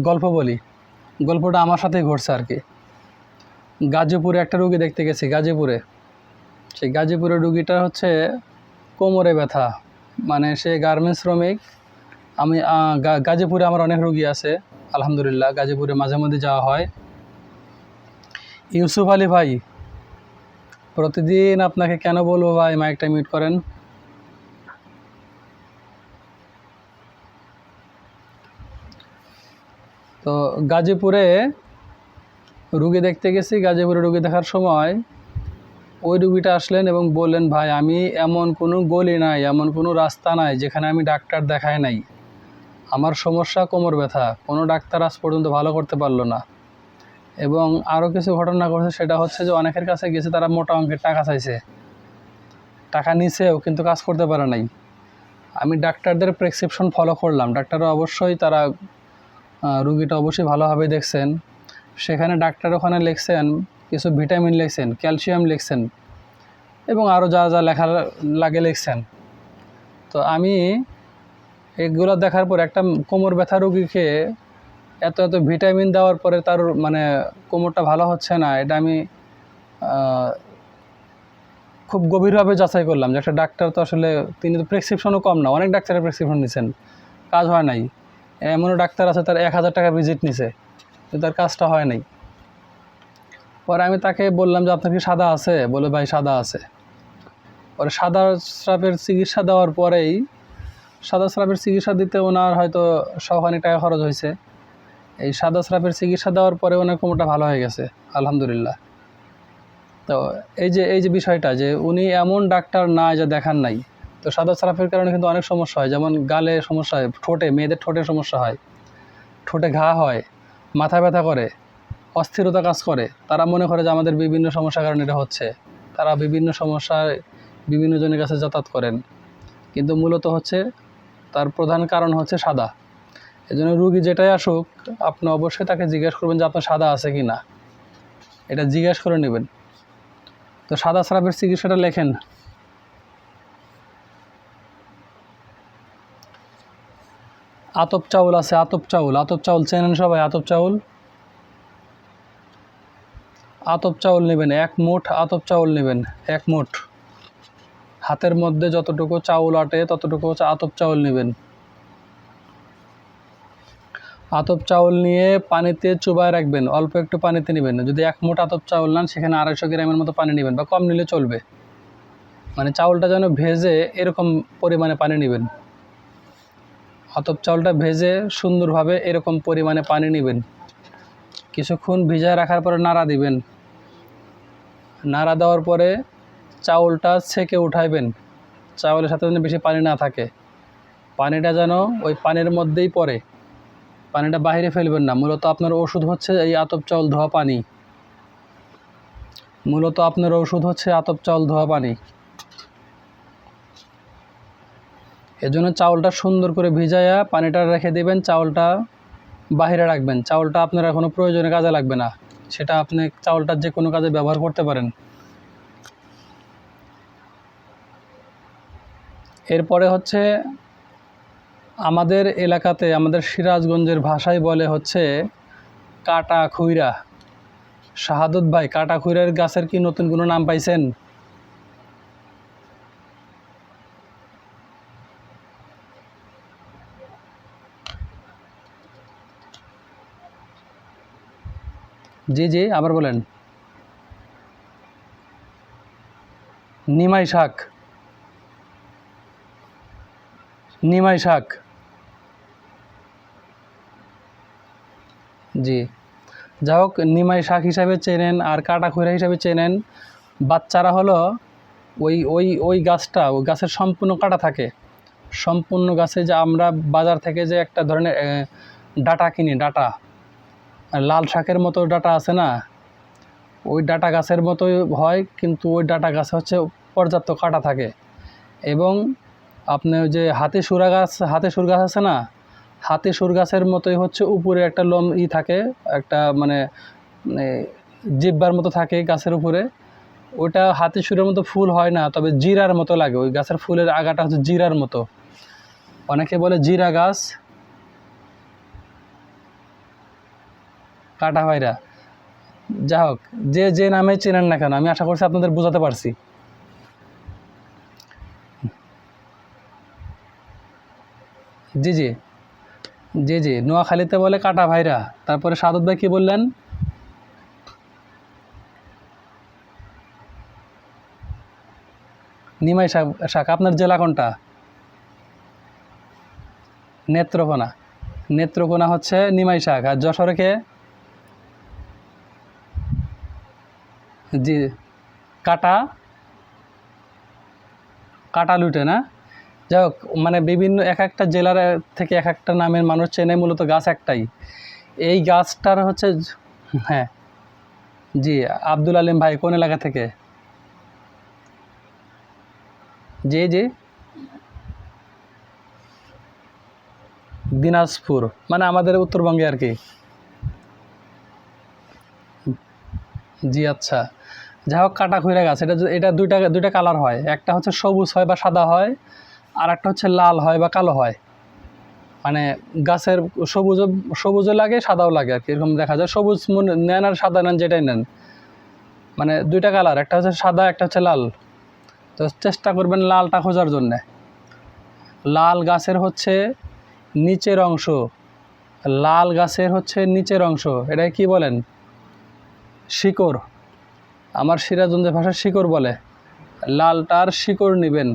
গল্প বলি, গল্পটা আমার সাথেই ঘটছে আর কি। গাজীপুরে একটা রুগী দেখতে গেছি, গাজীপুরে। সেই গাজীপুরের রুগীটা হচ্ছে কোমরে ব্যথা, মানে সে গার্মেন্টস শ্রমিক। আমি গাজীপুরে আমার অনেক রুগী আছে আলহামদুলিল্লাহ, গাজীপুরে মাঝে মধ্যে যাওয়া হয়। ইউসুফ আলী ভাই, প্রতিদিন আপনাকে কেন বলবো ভাই মাইকটা মিউট করেন। তো গাজীপুরে রুগী দেখতে গেছি, গাজীপুরে রুগী দেখার সময় ওই রুগীটা আসলেন এবং বললেন, ভাই আমি এমন কোনো গলি নাই, এমন কোনো রাস্তা নাই যেখানে আমি ডাক্তার দেখাই নাই, আমার সমস্যা কোমর ব্যথা, কোনো ডাক্তার আজ পর্যন্ত ভালো করতে পারলো না। এবং আরও কিছু ঘটনা ঘটছে, সেটা হচ্ছে যে অনেকের কাছে গেছে, তারা মোটা অঙ্কের টাকা চাইছে, টাকা নিছেও কিন্তু কাজ করতে পারে নাই। আমি ডাক্তারদের প্রেসক্রিপশন ফলো করলাম, ডাক্তাররা অবশ্যই তারা রুগীটা অবশ্যই ভালোভাবে দেখছেন। সেখানে ডাক্তার ওখানে লিখছেন কিছু ভিটামিন লিখছেন, ক্যালসিয়াম লিখছেন এবং আরও যা যা লেখা লাগে লিখছেন। তো আমি এগুলো দেখার পর একটা কোমর ব্যথা রুগীকে এত এত ভিটামিন দেওয়ার পরে তার মানে কোমরটা ভালো হচ্ছে না, এটা আমি খুব গভীরভাবে যাচাই করলাম যে একটা ডাক্তার তো আসলে তিনি তো প্রেসক্রিপশনও কম না, অনেক ডাক্তারের প্রেসক্রিপশন নিছেন, কাজ হয় নাই। এমনও ডাক্তার আছে তার 1000 টাকা ভিজিট নিছে, কিন্তু তার কাজটা হয় নাই। পরে আমি তাকে বললাম যে আপনার কি সাদা আছে, বলে ভাই সাদা আছে। পরে সাদা স্রাবের চিকিৎসা দেওয়ার পরেই, সাদা স্রাবের চিকিৎসা দিতে ওনার হয়তো সখানি টাকা খরচ হয়েছে, এই সাদা স্রাবের চিকিৎসা দেওয়ার পরে ওনার কোমরটা ভালো হয়ে গেছে আলহামদুলিল্লাহ। তো এই যে বিষয়টা যে উনি এমন ডাক্তার না যে দেখান নাই। তো সাদা স্রাবের কারণে কিন্তু অনেক সমস্যা হয়, যেমন গালে সমস্যা হয়, ঠোঁটে, মেয়েদের ঠোঁটে সমস্যা হয়, ঠোঁটে ঘা হয়, মাথা ব্যথা করে, অস্থিরতা কাজ করে। তারা মনে করে যে আমাদের বিভিন্ন সমস্যার কারণে এটা হচ্ছে, তারা বিভিন্ন সমস্যায় বিভিন্ন জনের কাছে যাতায়াত করেন, কিন্তু মূলত হচ্ছে তার প্রধান কারণ হচ্ছে সাদা। এজন্য রুগী যেটাই আসুক, আপনি অবশ্যই তাকে জিজ্ঞেস করবেন যে আপনার সাদা আছে কি না, এটা জিজ্ঞেস করে নেবেন। তো সাদা স্রাবের চিকিৎসাটা লেখেন। আতপ চাউল আছে, আতপ চাউল, আতপ চাউল চেনেন সবাই, আতপ চাউল। আতপ চাউল নেবেন, 1 মুঠ আতপ চাউল নেবেন, 1 মুঠ। হাতের মধ্যে যতটুকু চাউল আটে ততটুকু হচ্ছে আতপ চাউল নেবেন। আতপ চাউল নিয়ে পানিতে চুবায় রাখবেন, অল্প একটু পানিতে নেবেন। যদি 1 মুঠ আতপ চাউল নেন সেখানে 250 গ্রামের মতো পানি নেবেন, বা কম নিলে চলবে। মানে চাউলটা যেন ভেজে এরকম পরিমাণে পানি নেবেন, আতপ চাউলটা ভেজে সুন্দরভাবে এরকম পরিমাণে পানি নেবেন। কিছুক্ষণ ভিজায় রাখার পরে নাড়া দিবেন, নাড়া দেওয়ার পরে চাউলটা ছেঁকে উঠাইবেন, চাউলের সাথে যেন বেশি পানি না থাকে, পানিটা যেন ওই পানির মধ্যেই পড়ে, পানিটা বাইরে ফেলবেন না। মূলত আপনার ওষুধ হচ্ছে এই আতপ চাউল ধোয়া পানি, মূলত আপনার ওষুধ হচ্ছে আতপ চাউল ধোয়া পানি। এজন্য চাউলটা সুন্দর করে ভিজাইয়া পানিটা রেখে দেবেন, চাউলটা বাইরে রাখবেন। চাউলটা আপনার কোনো প্রয়োজনে কাজে লাগবে না, সেটা আপনি চাউলটা যে কোনো কাজে ব্যবহার করতে পারেন। এরপরে হচ্ছে আমাদের এলাকাতে, আমাদের সিরাজগঞ্জের ভাষায় বলে হচ্ছে কাটা খুইরা। শাহাদত ভাই, কাটা খুইরার গাছের কি নতুন কোনো নাম পাইছেন? জি জি, আবার বলেন। নিমাই শাক, নিমাই শাক, জি। যাই হোক, নিমাই শাক হিসাবে চেনেন আর কাটা খৈরা হিসাবে চেনেন। বাচ্চারা হলো ওই ওই ওই গাছটা, ওই গাছের সম্পূর্ণ কাটা থাকে, সম্পূর্ণ গাছে যে আমরা বাজার থেকে যে একটা ধরনের ডাটা কিনি, ডাটা লাল শাকের মতো ডাটা আছে না, ওই ডাটা গাছের মতোই হয়, কিন্তু ওই ডাটা গাছে হচ্ছে পর্যাপ্ত কাটা থাকে। এবং আপনি ওই যে হাতে সুরা গাছ, হাতে সুর গাছ আছে না, হাতি সুর গাছের মতোই হচ্ছে উপরে একটা থাকে, একটা মানে জিব্বার মতো থাকে গাছের উপরে। ওটা হাতি সুরের মতো ফুল হয় না, তবে জিরার মতো লাগে। ওই গাছের ফুলের আগাটা হচ্ছে জিরার মতো, অনেকে বলে জিরা গাছ, কাটা ভাইরা। যা হোক, যে যে নামে চেনেন না কেন, আমি আশা করছি আপনাদের বোঝাতে পারছি। জি জি জি জি, নোয়াখালীতে বলে কাটা ভাইরা। তারপরে সাদত ভাই কি বললেন? নিমাই শাক। শাক আপনার জেলা কোনটা? নেত্রকোনা। নেত্রকোনা হচ্ছে নিমাই শাক। আর যশোরে কে? জি, কাটা, কাটা লুটে না। যাই হোক, মানে বিভিন্ন এক একটা জেলার থেকে এক একটা নামের মানুষ চেনে, মূলত গাছ একটাই। এই গাছটার হচ্ছে, হ্যাঁ জি, আব্দুল আলিম ভাই কোন এলাকা থেকে? জি জি, দিনাজপুর, মানে আমাদের উত্তরবঙ্গে আর কি। জি আচ্ছা। যাই হোক, কাটা খৈরা গাছ, এটা এটা দুইটা দুইটা কালার হয়, একটা হচ্ছে সবুজ হয় বা সাদা হয়, আর একটা হচ্ছে লাল হয় বা কালো হয়। মানে গাছের সবুজও লাগে, সাদাও লাগে আর কি, এরকম দেখা যায়। সবুজ নেন আর সাদা নেন, যেটাই নেন, মানে দুইটা কালার, একটা হচ্ছে সাদা, একটা হচ্ছে লাল। তো চেষ্টা করবেন লালটা খোঁজার জন্যে। লাল গাছের হচ্ছে নিচের অংশ, লাল গাছের হচ্ছে নিচের অংশ, এটাকে কি বলেন? শিকড়। আমার সিরাজগঞ্জের ভাষায় শিকড় বলে। লালটার শিকড় নেবেন,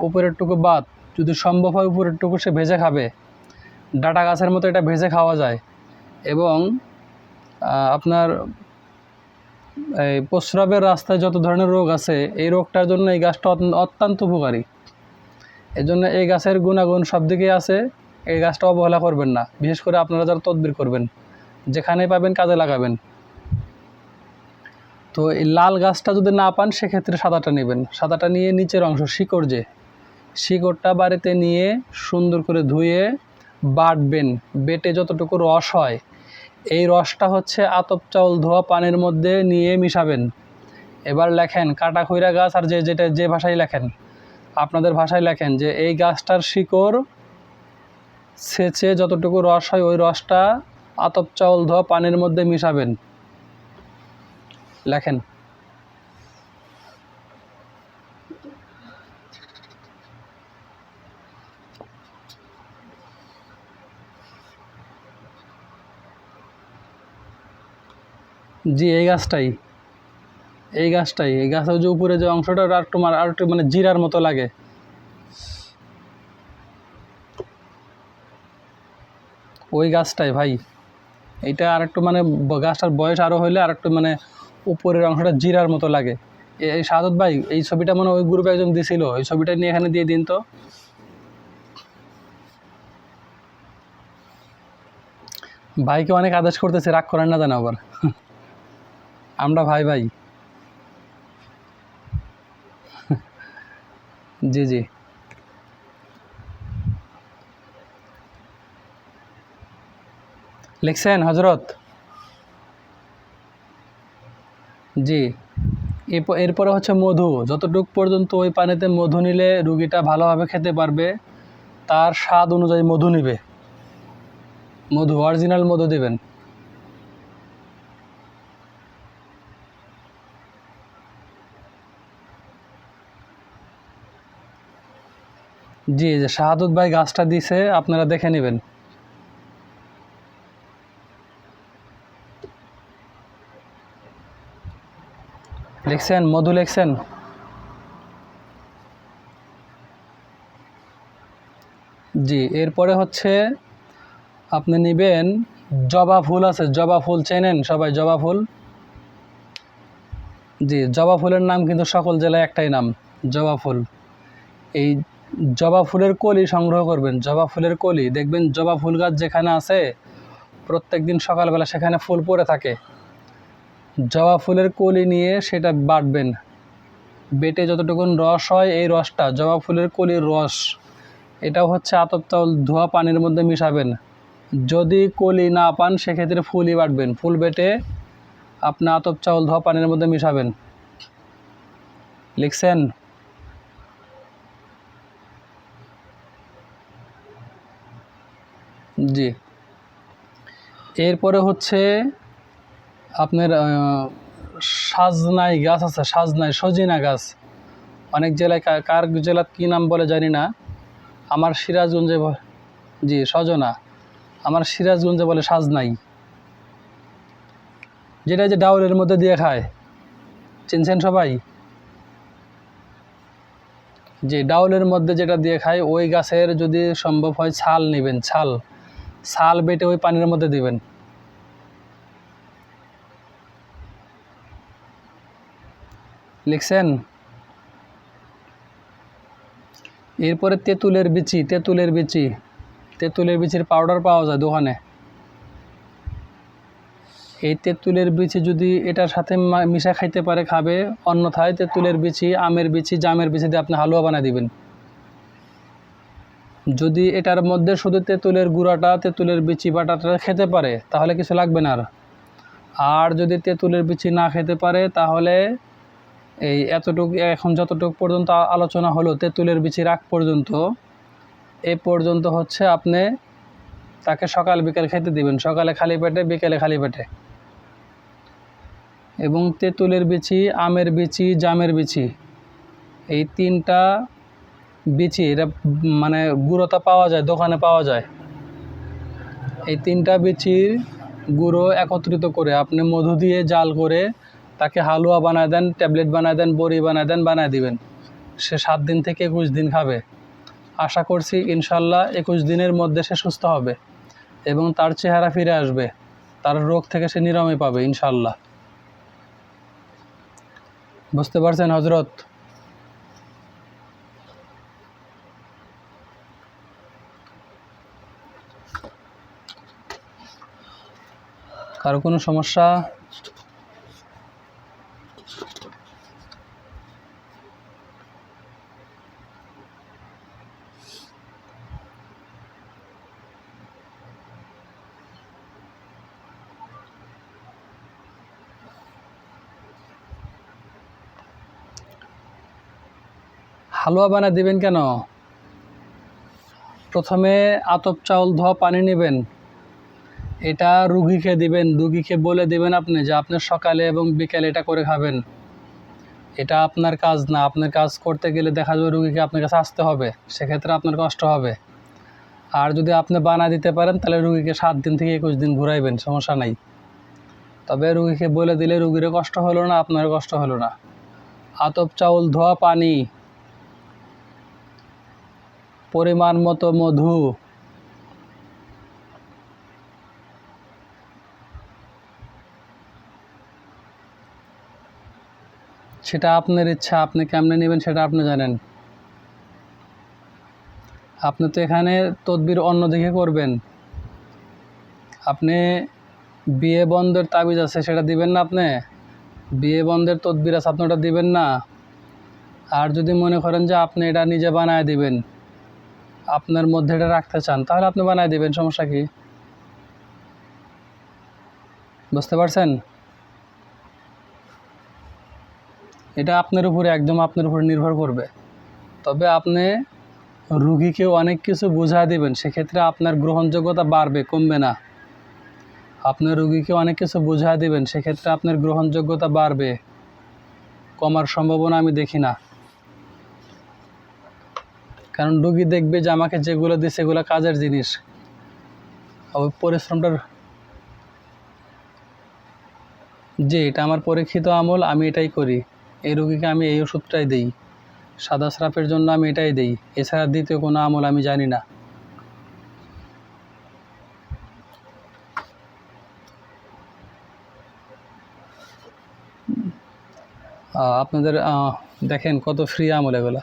উপরের টুকু বাদ, যদি সম্ভব হয় উপরের টুকু সে ভেজে খাবে। ডাটা গাছের মতো এটা ভেজে খাওয়া যায়। এবং আপনার এই প্রস্রাবের রাস্তায় যত ধরনের রোগ আছে, এই রোগটার জন্য এই গাছটা অত্যন্ত উপকারী। এই জন্য এই গাছের গুণাগুণ সব দিকেই আছে। এই গাছটা অবহেলা করবেন না, বিশেষ করে আপনারা যারা তদবির করবেন, যেখানে পাবেন কাজে লাগাবেন। তো এই লাল গাছটা যদি না পান, সেক্ষেত্রে সাদাটা নেবেন। সাদাটা নিয়ে নিচের অংশ, শিকড়, যে শিকড়টা বাড়িতে নিয়ে সুন্দর করে ধুয়ে বাটবেন। বেটে যতটুকু রস হয়, এই রসটা হচ্ছে আতপ চাউল ধোয়া পানির মধ্যে নিয়ে মিশাবেন। এবার লেখেন কাটা খৈরা গাছ, আর যেটা যে ভাষায় লেখেন, আপনাদের ভাষায় লেখেন যে এই গাছটার শিকড় ছেঁচে যতটুকু রস হয়, ওই রসটা আতপ চাউল ধোয়া পানির মধ্যে মিশাবেন। লেখেন। জি, এই গাছটাই, এই গাছটাই, এই গাছের যে উপরে যে অংশটা, আর একটু মানে জিরার মতো লাগে। ওই গাছটাই ভাই। এইটা আর একটু মানে গাছটার বয়স আরও হইলে আর একটু মানে উপরের অংশটা জিরার মতো লাগে। এই সাদত ভাই, এই ছবিটা মানে ওই গ্রুপে একজন দিছিল, এই ছবিটা নিয়ে এখানে দিয়ে দিন তো। ভাইকে অনেক আদেশ করতেছে, রাগ করেন না জানো আবার। আমরা ভাই ভাই। জি জি লিখছেন হজরত? জি। এরপরে হচ্ছে মধু। যতটুক পর্যন্ত ওই পানিতে মধু নিলে রুগীটা ভালোভাবে খেতে পারবে, তার স্বাদ অনুযায়ী মধু নিবে। মধু, অরিজিনাল মধু দিবেন। জি, যে শাহাদত ভাই গাছটা দিছে, আপনারা দেখে নেবেন। লিখছেন? মধু লিখছেন? জি। এরপরে হচ্ছে আপনি নেবেন জবা ফুল। আছে জবা ফুল, চেনেন সবাই জবা ফুল? জি, জবা ফুলের নাম কিন্তু সকল জেলায় একটাই নাম, জবা ফুল। এই জবা ফুলের কলি সংগ্রহ করবেন। জবা ফুলের কলি দেখবেন, জবা ফুল গাছ যেখানে আছে প্রত্যেক দিন সকালবেলা সেখানে ফুল পড়ে থাকে। জবা ফুলের কলি নিয়ে সেটা বাটবেন। বেটে যতটুকুন রস হয়, এই রসটা, জবা ফুলের কলির রস, এটাও হচ্ছে আতপ চাউল ধোয়া পানির মধ্যে মিশাবেন। যদি কলি না পান সেক্ষেত্রে ফুলই বাটবেন, ফুল বেটে আপনি আতপ চাউল ধোয়া পানির মধ্যে মিশাবেন। লিখছেন? জি। এরপরে হচ্ছে আপনার সাজনাই গাছ আছে, সাজনাই সজিনা গাছ। অনেক জেলায় কার জেলার কী নাম বলে জানি না, আমার সিরাজগঞ্জে জি সজনা, আমার সিরাজগঞ্জে বলে সাজনাই, যেটা যে ডাউলের মধ্যে দিয়ে খায়, চিনছেন সবাই? যে ডাউলের মধ্যে যেটা দিয়ে খায়, ওই গাছের যদি সম্ভব হয় ছাল নেবেন, ছাল বেটে ওই পানির মধ্যে দিবেন। লিখছেন? এরপরে তেঁতুলের বিচির পাউডার পাওয়া যায় দোকানে। এই তেঁতুলের বিচি যদি এটার সাথে মিশা খাইতে পারে খাবে, অন্যথায় তেঁতুলের বিচি, আমের বিচি, জামের বিচি দিয়ে আপনি হালুয়া বানিয়ে দিবেন। যদি এটার মধ্যে শুধু তেঁতুলের গুঁড়াটা, তেঁতুলের বিচি বাটাটা খেতে পারে তাহলে কিছু লাগবে না। আর যদি তেঁতুলের বিচি না খেতে পারে তাহলে এই এতটুকু, এখন যতটুকু পর্যন্ত আলোচনা হলো তেঁতুলের বিচির আগ পর্যন্ত, এই পর্যন্ত হচ্ছে আপনি তাকে সকাল বিকেল খেতে দিবেন, সকালে খালি পেটে, বিকেলে খালি পেটে। এবং তেঁতুলের বিচি, আমের বিচি, জামের বিচি, এই তিনটা বিচি, এটা মানে গুঁড়োটা পাওয়া যায়, দোকানে পাওয়া যায়। এই তিনটা বিচির গুঁড়ো একত্রিত করে আপনি মধু দিয়ে জাল করে তাকে হালুয়া বানায় দেন, ট্যাবলেট বানায় দেন, বড়ি বানায় দেন, বানায় দিবেন। সে 7 দিন থেকে 21 দিন খাবে। আশা করছি ইনশাল্লাহ 21 দিনের মধ্যে সে সুস্থ হবে এবং তার চেহারা ফিরে আসবে, তার রোগ থেকে সে নিরাময় পাবে ইনশাল্লাহ। বুঝতে পারছেন হজরত? কারো কোনো সমস্যা? হালুয়া বানিয়ে দিবেন কেন? প্রথমে আতপ চাউল ধোয়া পানি নেবেন, এটা রুগীকে দিবেন, রুগীকে বলে দেবেন আপনি যে আপনি সকালে এবং বিকেলে এটা করে খাবেন। এটা আপনার কাজ না, আপনার কাজ করতে গেলে দেখা যাবে রুগীকে আপনার কাছে আসতে হবে, সেক্ষেত্রে আপনার কষ্ট হবে। আর যদি আপনি বানিয়ে দিতে পারেন তাহলে রুগীকে 7 দিন থেকে 21 দিন ঘুরাইবেন, সমস্যা নাই। তবে রুগীকে বলে দিলে রুগীরও কষ্ট হলো না, আপনারও কষ্ট হলো না। আতপ চাউল ধোয়া পানি, পরিমাণ মতো মধু, সেটা আপনার ইচ্ছা, আপনি কেমনে নেবেন সেটা আপনি জানেন। আপনি তো এখানে তদবির অন্যদিকে করবেন, আপনি বিয়ে বন্ধের তাবিজ আছে সেটা দিবেন না, আপনি বিয়ে বন্ধের তদবির আছে আপনি ওটা দিবেন না। আর যদি মনে করেন যে আপনি এটা নিজে বানায় দিবেন, আপনার মধ্যে এটা রাখতে চান, তাহলে আপনি বানায় দিবেন, সমস্যা কি? বুঝতে পারছেন? এটা আপনার উপরে, একদম আপনার উপরে নির্ভর করবে। তবে আপনি রুগীকেও অনেক কিছু বুঝা দিবেন, সেক্ষেত্রে আপনার গ্রহণযোগ্যতা বাড়বে, কমবে না। আপনার রুগীকে অনেক কিছু বুঝা দিবেন, সেক্ষেত্রে আপনার গ্রহণযোগ্যতা বাড়বে, কমার সম্ভাবনা আমি দেখি না। কারণ রুগী দেখবে যে আমাকে যেগুলো দিচ্ছে এগুলো কাজের জিনিস, ওই পরিশ্রমটার, যে এটা আমার পরীক্ষিত আমল, আমি এটাই করি, এই রুগীকে আমি এই ওষুধটাই দিই, সাদা স্রাপের জন্য আমি এটাই দিই, এছাড়া দ্বিতীয় কোনো আমল আমি জানি না। আপনাদের দেখেন কত ফ্রি আমল এগুলো।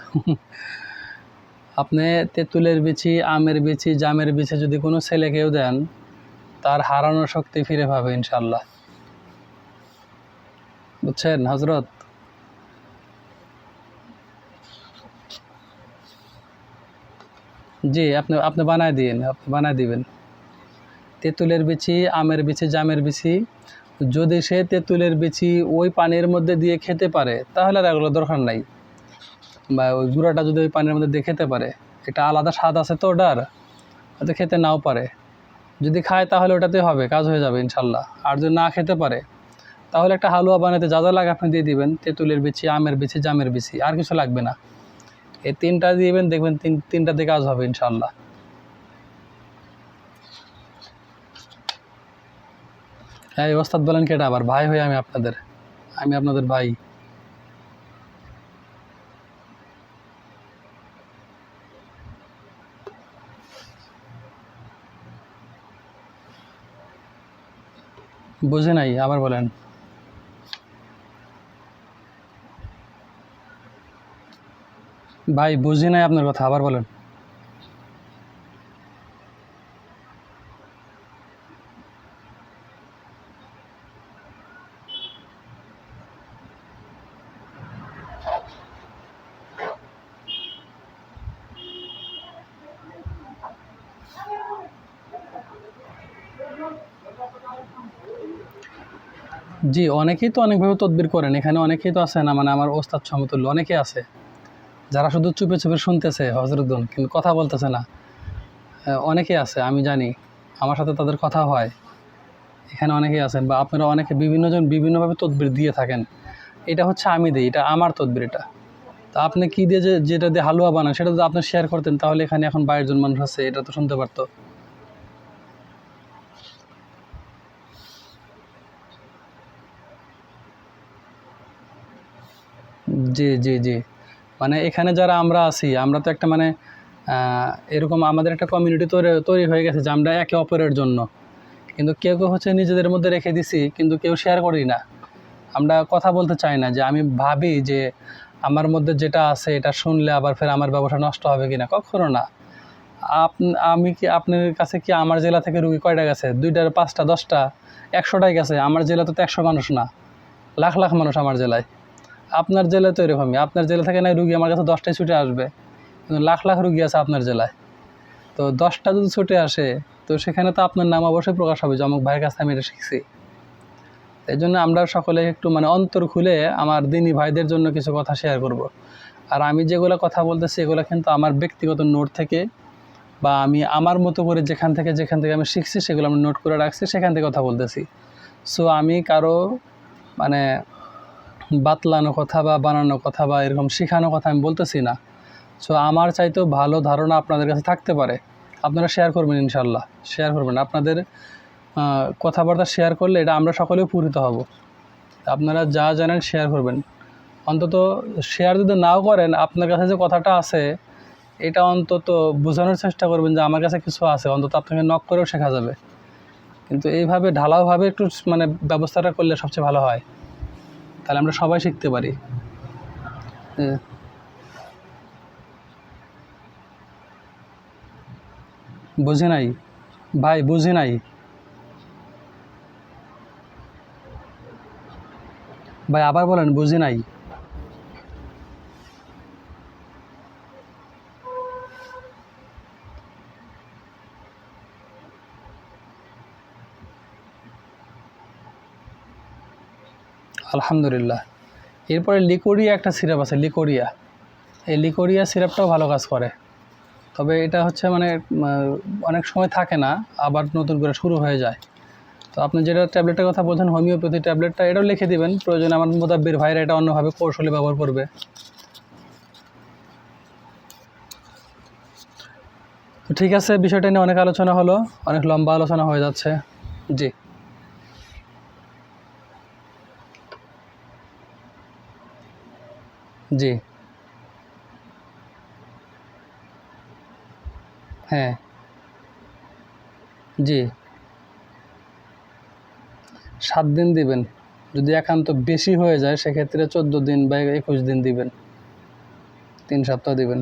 আপনি তেঁতুলের বিচি, আমের বিচি, জামের বিচি যদি কোনো ছেলেকেও দেন, তার হারানোর শক্তি ফিরে পাবে ইনশাল্লাহ। বুঝছেন হজরত? জি, আপনি আপনি বানায় দিন, আপনি বানায় দিবেন। তেঁতুলের বিচি, আমের বিচি, জামের বিচি, যদি সে তেঁতুলের বিচি ওই পানির মধ্যে দিয়ে খেতে পারে তাহলে আর এগুলো দরকার নাই। বা ওই গুঁড়াটা যদি ওই পানির মধ্যে দিয়ে খেতে পারে, এটা আলাদা স্বাদ আছে তো ওটার, হয়তো খেতে নাও পারে। যদি খায় তাহলে ওটাতে হবে, কাজ হয়ে যাবে ইনশাল্লাহ। আর যদি না খেতে পারে তাহলে একটা হালুয়া বানাতে যা যা লাগে আপনি দিয়ে দিবেন, তেঁতুলের বিচি, আমের বিচি, জামের বিচি, আর কিছু লাগবে না। এই তিনটা দিবেন, দেখবেন তিনটাতে কাজ হবে ইনশাল্লাহ। হ্যাঁ, ওস্তাদ বলেন কেটা আবার? ভাই হই আমি আপনাদের, আমি আপনাদের ভাই। বুঝে নাই, আবার বলেন। ভাই বুঝি নাই আপনার কথা, আবার বলেন। জি, অনেকেই তো অনেকভাবে তদবির করেন, এখানে অনেকেই তো আছে না, মানে আমার ওস্তাদ সমতুল্য অনেকেই আছে যারা শুধু চুপে চুপে শুনতেছে হজরতগণ, কিন্তু কথা বলতেছে না। অনেকেই আছে, আমি জানি, আমার সাথে তাদের কথা হয়। এখানে অনেকেই আছেন, বা আপনারা অনেকে বিভিন্নজন বিভিন্নভাবে তদবির দিয়ে থাকেন। এটা হচ্ছে আমি দিই, এটা আমার তদবির এটা। তা আপনি কী দিয়ে যেটা দিয়ে হালুয়া বানান সেটা যদি আপনি শেয়ার করতেন তাহলে এখানে এখন 22 জন মানুষ আছে, এটা তো শুনতে পারতো। জি, জি, জি। মানে এখানে যারা আমরা আছি, আমরা তো একটা মানে এরকম আমাদের একটা কমিউনিটি তৈরি হয়ে গেছে যে আমরা একে অপরের জন্য। কিন্তু কেউ কেউ হচ্ছে নিজেদের মধ্যে রেখে দিছি, কিন্তু কেউ শেয়ার করি না। আমরা কথা বলতে চাই না, যে আমি ভাবি যে আমার মধ্যে যেটা আছে এটা শুনলে আবার ফের আমার ব্যবসা নষ্ট হবে কিনা, কখনো না। আমি কি আপনার কাছে কি আমার জেলা থেকে রুগী কয়টা গেছে? 2টা, 5টা, 10টা, 100টাই গেছে। আমার জেলাতে তো 100 মানুষ না, লাখ লাখ মানুষ আমার জেলায়। আপনার জেলায় তো এরকমই, আপনার জেলা থেকে নাই রুগী আমার কাছে 10টাই ছুটে আসবে, কিন্তু লাখ লাখ রুগী আছে আপনার জেলায়। তো 10টা যদি ছুটে আসে, তো সেখানে তো আপনার নাম অবশ্যই প্রকাশ হবে যে অমুক ভাইয়ের কাছে আমি এটা শিখছি। এই জন্য আমরা সকলে একটু মানে অন্তর খুলে আমার দিনী ভাইদের জন্য কিছু কথা শেয়ার করব। আর আমি যেগুলো কথা বলতেছি এগুলো কিন্তু আমার ব্যক্তিগত নোট থেকে, বা আমি আমার মতো করে যেখান থেকে আমি শিখছি সেগুলো আমি নোট করে রাখছি, সেখান থেকে কথা বলতেছি। সো আমি কারো মানে বাতলানো কথা বা বানানো কথা বা এরকম শেখানো কথা আমি বলতেছি না। সো আমার চাইতেও ভালো ধারণা আপনাদের কাছে থাকতে পারে, আপনারা শেয়ার করবেন ইনশাল্লাহ, শেয়ার করবেন। আপনাদের কথাবার্তা শেয়ার করলে এটা আমরা সকলেও উপকৃত হব। আপনারা যা জানেন শেয়ার করবেন। অন্তত শেয়ার যদি নাও করেন, আপনার কাছে যে কথাটা আছে এটা অন্তত বোঝানোর চেষ্টা করবেন যে আমার কাছে কিছু আছে, অন্তত আপনাকে নক করেও শেখা যাবে। কিন্তু এইভাবে ঢালাওভাবে একটু মানে ব্যবস্থাটা করলে সবচেয়ে ভালো হয়, তাহলে আমরা সবাই শিখতে পারি। বুঝি নাই ভাই, বুঝি নাই ভাই, আবার বলেন, বুঝি নাই। আলহামদুলিল্লাহ। এরপরে লিকোরিয়া একটা সিরাপ আছে, লিকোরিয়া। এই লিকোরিয়া সিরাপটাও ভালো কাজ করে, তবে এটা হচ্ছে মানে অনেক সময় থাকে না, আবার নতুন করে শুরু হয়ে যায়। তো আপনি যেটা ট্যাবলেটের কথা বলছেন, হোমিওপ্যাথি ট্যাবলেটটা, এটাও লিখে দিবেন, প্রয়োজনে আমার মোদাব্বির ভাইরা এটা অন্যভাবে কৌশলে ব্যবহার করবে। তো ঠিক আছে, বিষয়টা নিয়ে অনেক আলোচনা হলো, অনেক লম্বা আলোচনা হয়ে যাচ্ছে। জি, জি, হ্যাঁ, জি, 7 দিন দিবেন। যদি একান্ত বেশি হয়ে যায় সেক্ষেত্রে 14 দিন বা 21 দিন দিবেন, 3 সপ্তাহ দিবেন।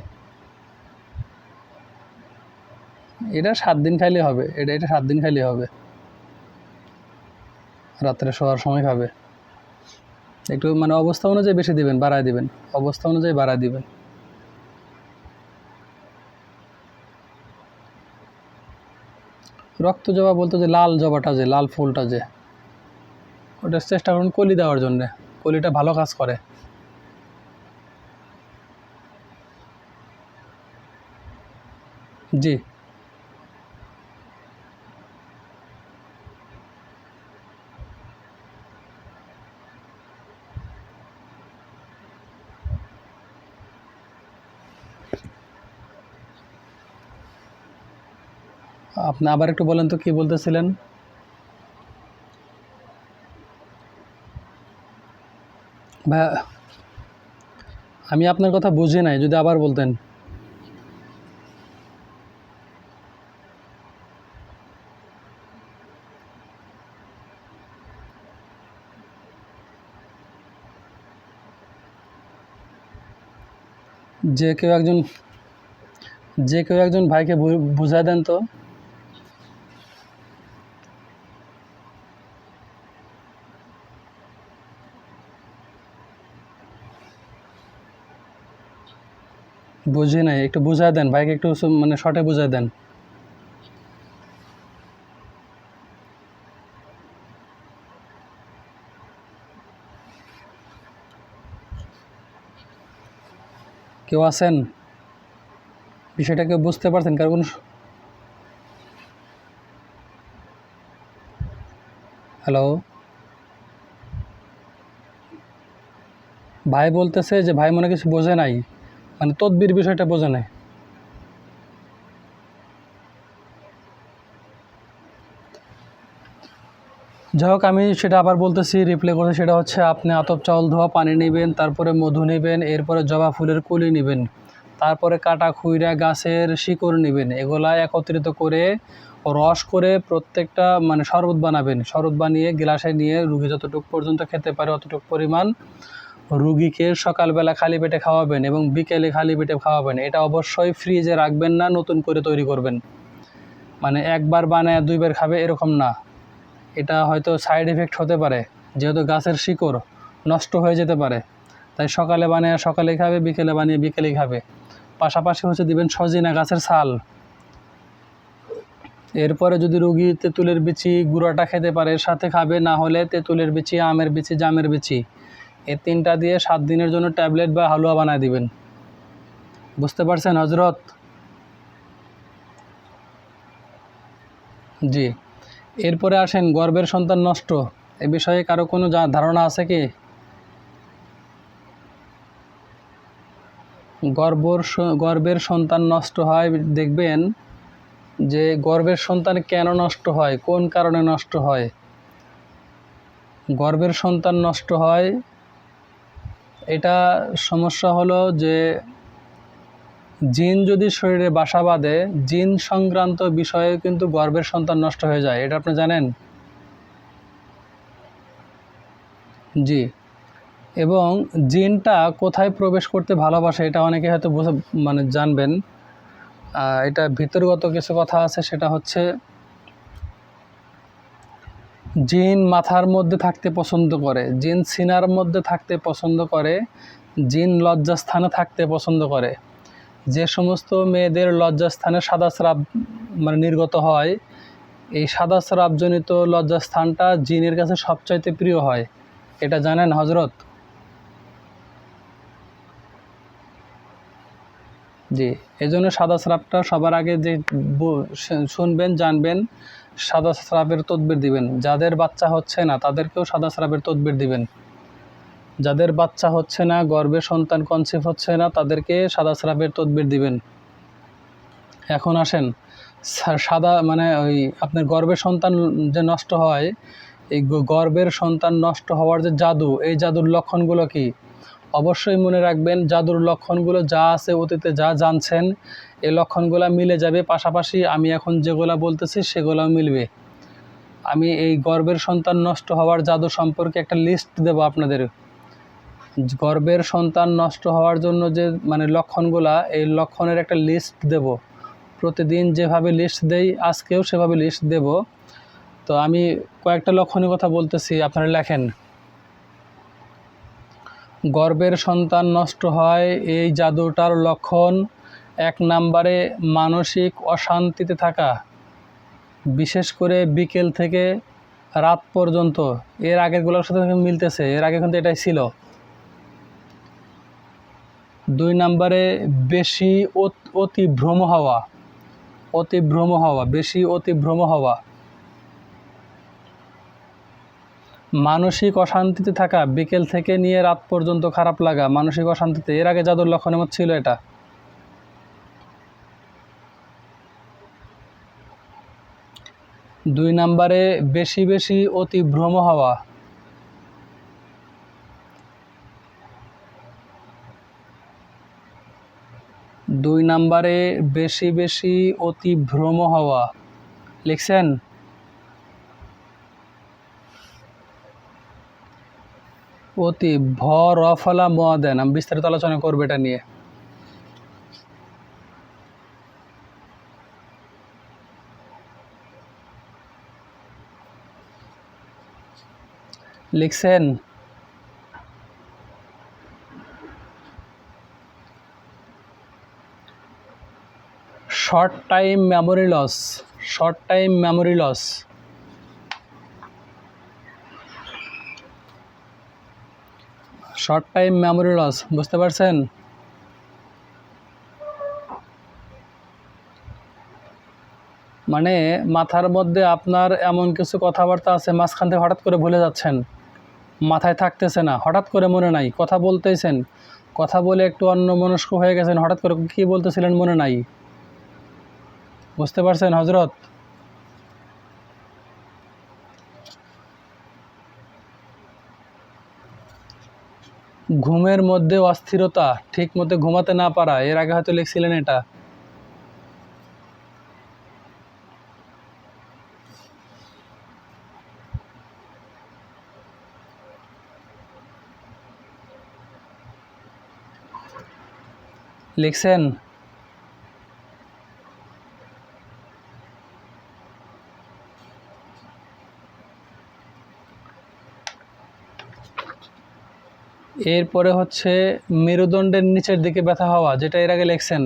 এটা 7 দিন খাইলে হবে, এটা 7 দিন খাইলে হবে। রাত্রে শোয়ার সময় খাবে। একটু মানে অবস্থা অনুযায়ী বেশি দিবেন, বাড়ায় দিবেন, অবস্থা অনুযায়ী বাড়ায় দিবেন। রক্ত জবা বলতে যে লাল জবাটা, যে লাল ফুলটা, যে ওটা চেষ্টা করুন কলি দেওয়ার জন্যে, কলিটা ভালো কাজ করে। জি, আপনি আবার একটু বলেন তো কি বলতেছিলেন? ভাই, আমি আপনার কথা বুঝি নাই, যদি আবার বলতেন। যে কেউ একজন ভাইকে বুঝায় দেন তো। বুঝি নাই, একটু বুঝায় দেন ভাইকে, একটু মানে শর্টে বুঝায় দেন। কেউ আছেন? বিষয়টা কেউ বুঝতে পারছেন? কারণ হ্যালো, ভাই বলতেছে যে ভাই মনে কিছু বোঝে নাই, মানে তদবির বিষয়টা বোঝে নাই। যাই হোক, আমি সেটা আবার বলতেছি, রিপ্লে করতে, সেটা হচ্ছে আপনি আতপ চাউল ধোয়া পানি নেবেন, তারপরে মধু নেবেন, এরপরে জবা ফুলের কলি নেবেন, তারপরে কাটা খুইরা গাছের শিকড় নেবেন, এগুলা একত্রিত করে রস করে প্রত্যেকটা মানে শরবত বানাবেন। শরবত বানিয়ে গ্লাসে নিয়ে রুগী যতটুকু পর্যন্ত খেতে পারে অতটুকু পরিমাণ রুগীকে সকালবেলা খালি পেটে খাওয়াবেন এবং বিকেলে খালি পেটে খাওয়াবেন। এটা অবশ্যই ফ্রিজে রাখবেন না, নতুন করে তৈরি করবেন। মানে একবার বানায় দুইবার খাবে এরকম না, এটা হয়তো সাইড এফেক্ট হতে পারে, যেহেতু গাছের শিকড় নষ্ট হয়ে যেতে পারে। তাই সকালে বানিয়ে সকালেই খাবে, বিকেলে বানিয়ে বিকেলেই খাবে। পাশাপাশি হচ্ছে দিবেন সজিনা গাছের ছাল। এরপরে যদি রুগী তেঁতুলের বিচি গুঁড়াটা খেতে পারে সাথে খাবে, না হলে তেঁতুলের বিচি, আমের বিচি, জামের বিচি, এই তিনটা দিয়ে 7 দিনের জন্য ট্যাবলেট বা হালুয়া বানায় দিবেন। বুঝতে পারছেন হজরত? জি। এরপরে আসেন গর্ভের সন্তান নষ্ট, এ বিষয়ে কারো কোনো ধারণা আছে কি? গর্ভের সন্তান নষ্ট হয়, দেখবেন যে গর্ভের সন্তান কেন নষ্ট হয়, কোন কারণে নষ্ট হয়। গর্ভের সন্তান নষ্ট হয়, এটা সমস্যা হলো যে জিন যদি শরীরে বাসা বাঁধে, জিন সংক্রান্ত বিষয়ে কিন্তু গর্ভের সন্তান নষ্ট হয়ে যায়। এটা আপনি জানেন? জি। এবং জিনটা কোথায় প্রবেশ করতে ভালোবাসে এটা অনেকে হয়তো মানে জানবেন। এটা ভিতরগত কিছু কথা আছে, সেটা হচ্ছে জিন মাথার মধ্যে থাকতে পছন্দ করে, জিন সিনার মধ্যে থাকতে পছন্দ করে, জিন লজ্জাস্থানে থাকতে পছন্দ করে। যে সমস্ত মেয়েদের লজ্জাস্থানে সাদা স্রাব মানে নির্গত হয়, এই সাদা স্রাবজনিত লজ্জাস্থানটা জিনের কাছে সবচাইতে প্রিয় হয়। এটা জানেন হজরত? জি। এই জন্য সাদা স্রাবটা সবার আগে যে শুনবেন, জানবেন, সাদা স্রাবের তদবির দিবেন। যাদের বাচ্চা হচ্ছে না তাদেরকেও সাদা স্রাবের তদবির দিবেন। যাদের বাচ্চা হচ্ছে না, গর্ভে সন্তান কনসিভ হচ্ছে না, তাদেরকে সাদা স্রাবের তদবির দিবেন। এখন আসেন, সাদা মানে ওই আপনার গর্ভের সন্তান যে নষ্ট হয়, এই গর্ভের সন্তান নষ্ট হওয়ার যে জাদু, এই জাদুর লক্ষণগুলো কি? অবশ্যই মনে রাখবেন, জাদুর লক্ষণগুলো যা আছে অতীতে যা জানছেন এই লক্ষণগুলো মিলে যাবে। পাশাপাশি আমি এখন যেগুলো বলতেছি সেগুলোও মিলবে। আমি এই গর্ভের সন্তান নষ্ট হওয়ার জাদু সম্পর্কে একটা লিস্ট দেব আপনাদের। গর্ভের সন্তান নষ্ট হওয়ার জন্য যে মানে লক্ষণগুলা, এই লক্ষণের একটা লিস্ট দেব। প্রতিদিন যেভাবে লিস্ট দেই আজকেও সেভাবে লিস্ট দেব। তো আমি কয়েকটা লক্ষণের কথা বলতেছি, আপনারা লেখেন। গর্ভের সন্তান নষ্ট হয়, এই জাদুটার লক্ষণ: 1 নম্বরে মানসিক অশান্তিতে থাকা। বিশেষ করে বিকেল থেকে রাত পর্যন্ত, এর আগেরগুলোর সাথে মিলতেছে, এর আগে কিন্তু এটাই ছিল। 2 নম্বরে বেশি অতিভ্রম হওয়া, অতিভ্রম হওয়া, বেশি অতিভ্রম হওয়া। মানসিক অশান্তিতে থাকা, বিকেল থেকে নিয়ে রাত পর্যন্ত খারাপ লাগা, মানসিক অশান্তিতে, এর আগে জাদুর লক্ষণের মধ্যে ছিল এটা। 2 নম্বরে বেশি বেশি অতিভ্রম হওয়া। 2 নম্বরে বেশি বেশি অতিভ্রম হওয়া। লিখছেন? অতি রফলা দেন, আমি বিস্তারিত আলোচনা করবো এটা নিয়ে। লিখছেন? Short time memory loss, short time memory loss. Short time memory loss, বুঝতে পারছেন? মানে মাথার মধ্যে আপনার এমন কিছু কথাবার্তা আছে, মাঝখান থেকে হঠাৎ করে ভুলে যাচ্ছেন, মাথায় থাকতেছে না, হঠাৎ করে মনে নাই, কথা বলতেছেন, কথা বলে একটু অন্যমনস্ক হয়ে গেছেন, হঠাৎ করে কী বলতেছিলেন মনে নাই। বুঝতে পারছেন হজরত? ঘুমের মধ্যে অস্থিরতা, ঠিক মতো ঘুমাতে না পারা, এর আগে হয়তো লিখছিলেন এটা। লিখছেন? এরপরে হচ্ছে মেরুদণ্ডের নিচের দিকে ব্যথা হওয়া, যেটা এর আগে লিখছেন।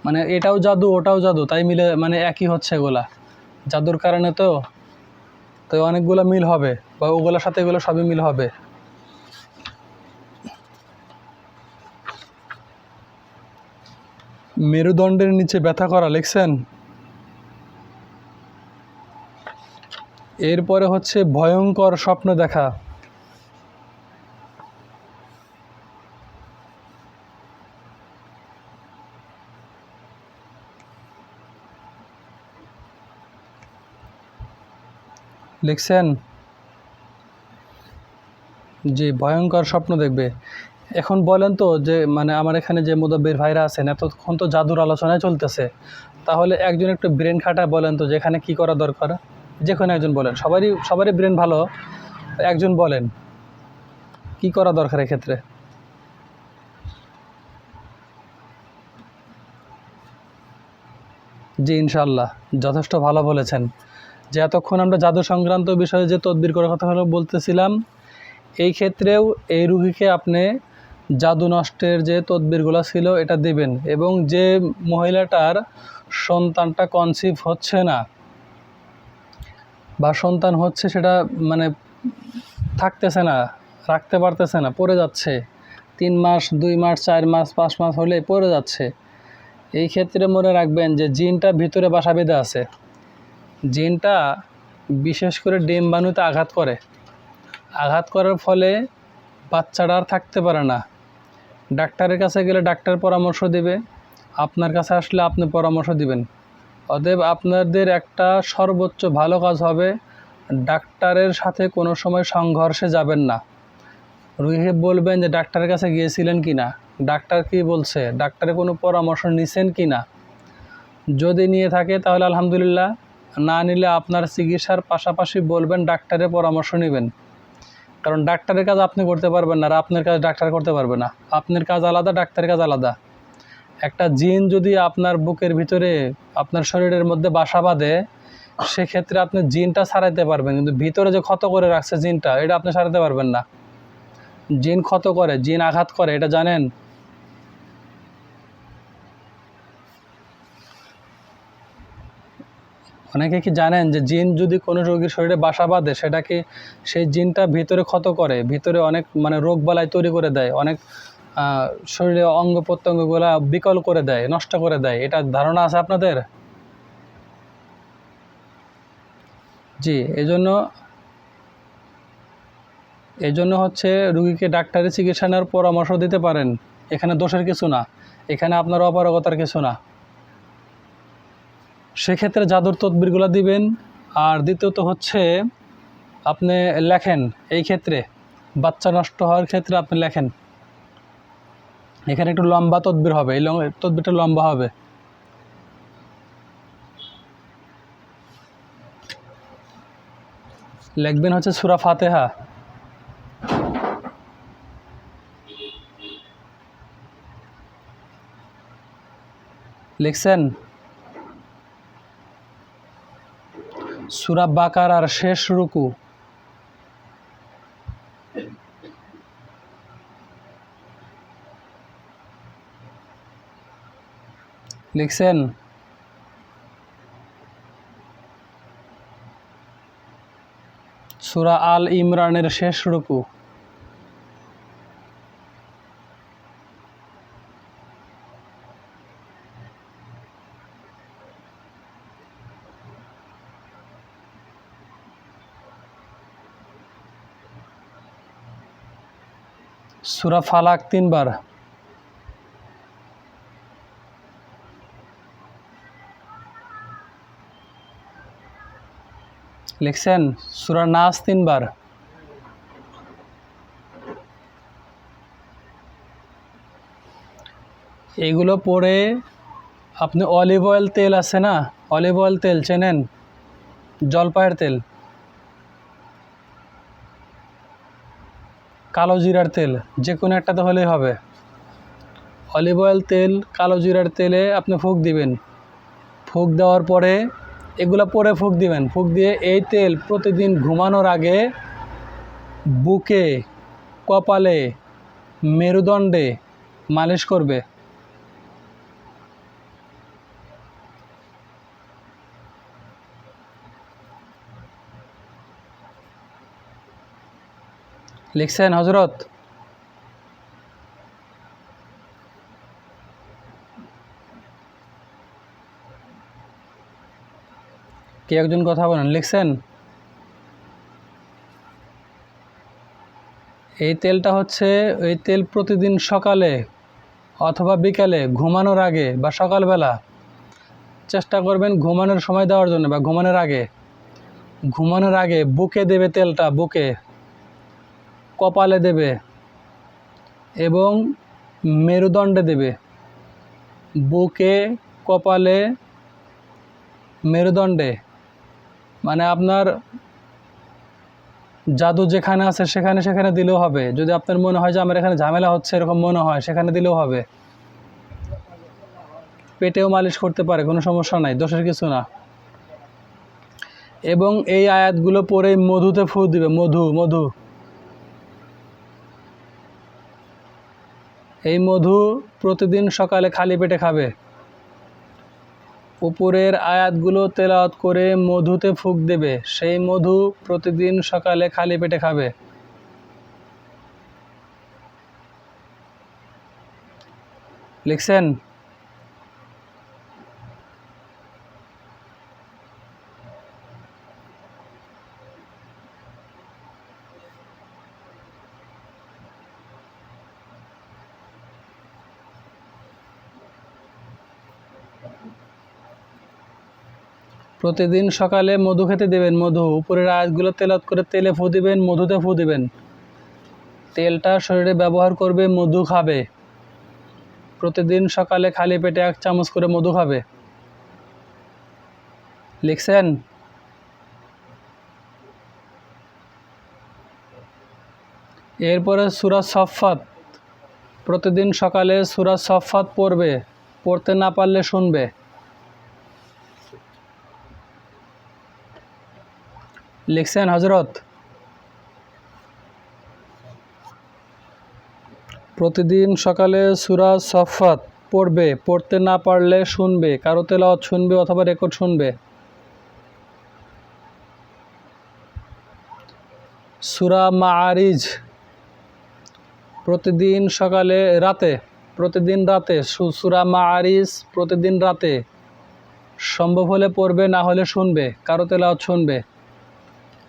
মানে এটাও জাদু ওটাও জাদু, তাই মিলে মানে একই হচ্ছে এগুলা, জাদুর কারণে তো অনেকগুলো মিল হবে, বা ওগুলোর সাথে এগুলো সবই মিল হবে। মেরুদণ্ডের নিচে ব্যথা করা, লিখছেন? এরপরে হচ্ছে ভয়ঙ্কর স্বপ্ন দেখা। লিখছেন? জি, ভয়ঙ্কর স্বপ্ন দেখবে। এখন বলেন তো, যে মানে আমার এখানে যে মুদাব্বির ভাইরা আছেন, এতক্ষণ তো জাদুর আলোচনায় চলতেছে, তাহলে একজন একটু ব্রেন খাটা বলেন তো, যেখানে কি করা দরকার, যে কোনো একজন বলেন, সবারই ব্রেন ভালো, একজন বলেন কি করা দরকার এক্ষেত্রে। জি ইনশাল্লাহ, যথেষ্ট ভালো বলেছেন। যে এতক্ষণ আমরা জাদু সংক্রান্ত বিষয়ে যে তদবির করার কথা বলতেছিলাম, এই ক্ষেত্রেও এই রুগীকে আপনি জাদু নষ্টের যে তদবিরগুলো ছিল এটা দিবেন, এবং যে মহিলাটার সন্তানটা কনসিভ হচ্ছে না বা সন্তান হচ্ছে সেটা মানে থাকতেছে না, রাখতে পারতেছে না, পড়ে যাচ্ছে, 3 মাস 2 মাস 4 মাস 5 মাস হলে পড়ে যাচ্ছে, এই ক্ষেত্রে মনে রাখবেন যে জিনটা ভিতরে বাসা বেঁধে আছে। জিনটা বিশেষ করে ডিম্বাণুতে আঘাত করে, আঘাত করার ফলে বাচ্চাটা আর থাকতে পারে না। ডাক্তারের কাছে গেলে ডাক্তার পরামর্শ দেবে, আপনার কাছে আসলে আপনি পরামর্শ দিবেন। অতএব আপনাদের একটা সর্বোচ্চ ভালো কাজ হবে, ডাক্তারের সাথে কোনো সময় সংঘর্ষে যাবেন না। রুগীকে বলবেন যে ডাক্তারের কাছে গিয়েছিলেন কি না, ডাক্তার কী বলছে, ডাক্তারের কোনো পরামর্শ নিছেন কি না। যদি নিয়ে থাকে তাহলে আলহামদুলিল্লাহ, না নিলে আপনার চিকিৎসার পাশাপাশি বলবেন ডাক্তারের পরামর্শ নেবেন। কারণ ডাক্তারের কাজ আপনি করতে পারবেন না, আর আপনার কাজ ডাক্তার করতে পারবে না। আপনার কাজ আলাদা, ডাক্তারের কাজ আলাদা। একটা জিন যদি আপনার বুকের ভিতরে আপনার শরীরের মধ্যে বাসা বাঁধে, সেক্ষেত্রে আপনি জিনটা ছাড়াইতে পারবেন, কিন্তু ভিতরে যে ক্ষত করে রাখছে জিনটা, এটা আপনি সারাতে পারবেন না। জিন ক্ষত করে, জিন আঘাত করে, এটা জানেন? অনেকে কি জানেন যে জিন যদি কোনো রোগীর শরীরে বাসা বাঁধে সেটাকে সেই জিনটা ভিতরে ক্ষত করে, ভিতরে অনেক মানে রোগ বালাই তৈরি করে দেয়, অনেক শরীরে অঙ্গ প্রত্যঙ্গগুলা বিকল করে দেয়, নষ্ট করে দেয়। এটা ধারণা আছে আপনাদের? জি, এই জন্য হচ্ছে রুগীকে ডাক্তারি চিকিৎসা নেওয়ার পরামর্শ দিতে পারেন। এখানে দোষের কিছু না, এখানে আপনার অপারগতার কিছু না। সেক্ষেত্রে জাদুর তদবিরগুলো দিবেন। আর দ্বিতীয়ত হচ্ছে আপনি লেখেন, এই ক্ষেত্রে বাচ্চা নষ্ট হওয়ার ক্ষেত্রে আপনি লেখেন। এখানে একটু লম্বা তদবির হবে, এই তদবিরটা লম্বা হবে। লিখবেন হচ্ছে সূরা ফাতিহা, লিখছেন? সূরা বাকারার শেষ রুকু, লিখছেন? সূরা আল ইমরানের শেষ রুকু, সূরা ফালাক 3 বার, লিখছেন? সূরা নাস 3 বার। এগুলো পরে আপনি অলিভ অয়েল তেল আছে না, অলিভ অয়েল তেল চেনেন? জলপাইয়ের তেল, কালো জিরার তেল, যে কোনো একটাতে হলেই হবে। অলিভ অয়েল তেল, কালো জিরার তেলে আপনি ফুঁক দিবেন। ফুঁক দেওয়ার পরে এগুলো পরে ফুঁক দিবেন। ফুঁক দিয়ে এই তেল প্রতিদিন ঘুমানোর আগে বুকে, কপালে, মেরুদণ্ডে মালিশ করবে। লিখছেন হজরত? কে একজন কথা বলেন, লিখছেন? এই তেলটা হচ্ছে, এই তেল প্রতিদিন সকালে অথবা বিকালে ঘুমানোর আগে বা সকালবেলা চেষ্টা করবেন ঘুমানোর সময় দেওয়ার জন্য বা ঘুমানোর আগে বুকে দেবে তেলটা, বুকে, কপালে দেবে এবং মেরুদণ্ডে দেবে। বুকে, কপালে, মেরুদণ্ডে, মানে আপনার জাদু যেখানে আছে সেখানে দিলেও হবে। যদি আপনার মনে হয় যে আমার এখানে ঝামেলা হচ্ছে, এরকম মনে হয়, সেখানে দিলেও হবে। পেটেও মালিশ করতে পারে, কোনো সমস্যা নাই, দোষের কিছু না। এবং এই আয়াতগুলো পরে মধুতে ফু দিবে, মধু। এই মধু প্রতিদিন সকালে খালি পেটে খাবে। উপরের আয়াতগুলো তেলাওয়াত করে মধুতে ফুঁক দেবে, সেই মধু প্রতিদিন সকালে খালি পেটে খাবে। লিখছেন? প্রতিদিন সকালে মধু খেতে দেবেন। মধু, উপরের আয়াতগুলো তেলাওয়াত করে তেলে ফু দিবেন, মধুতে ফু দিবেন। তেলটা শরীরে ব্যবহার করবে, মধু খাবে। প্রতিদিন সকালে খালি পেটে 1 চামচ করে মধু খাবে। লিখছেন? এরপরে সূরা সফফাত, প্রতিদিন সকালে সূরা সফফাত পড়বে, পড়তে না পারলে শুনবে। লিখছেন হজরত? প্রতিদিন সকালে সূরা সফফাত পড়বে, পড়তে না পারলে শুনবে, কারো তেলাওয়াত শুনবে অথবা রেকর্ড শুনবে। সূরা মাআরিজ প্রতিদিন সকালে রাতে, প্রতিদিন রাতে সূরা মাআরিজ প্রতিদিন রাতে সম্ভব হলে পড়বে, না হলে শুনবে, কারো তেলাওয়াত শুনবে।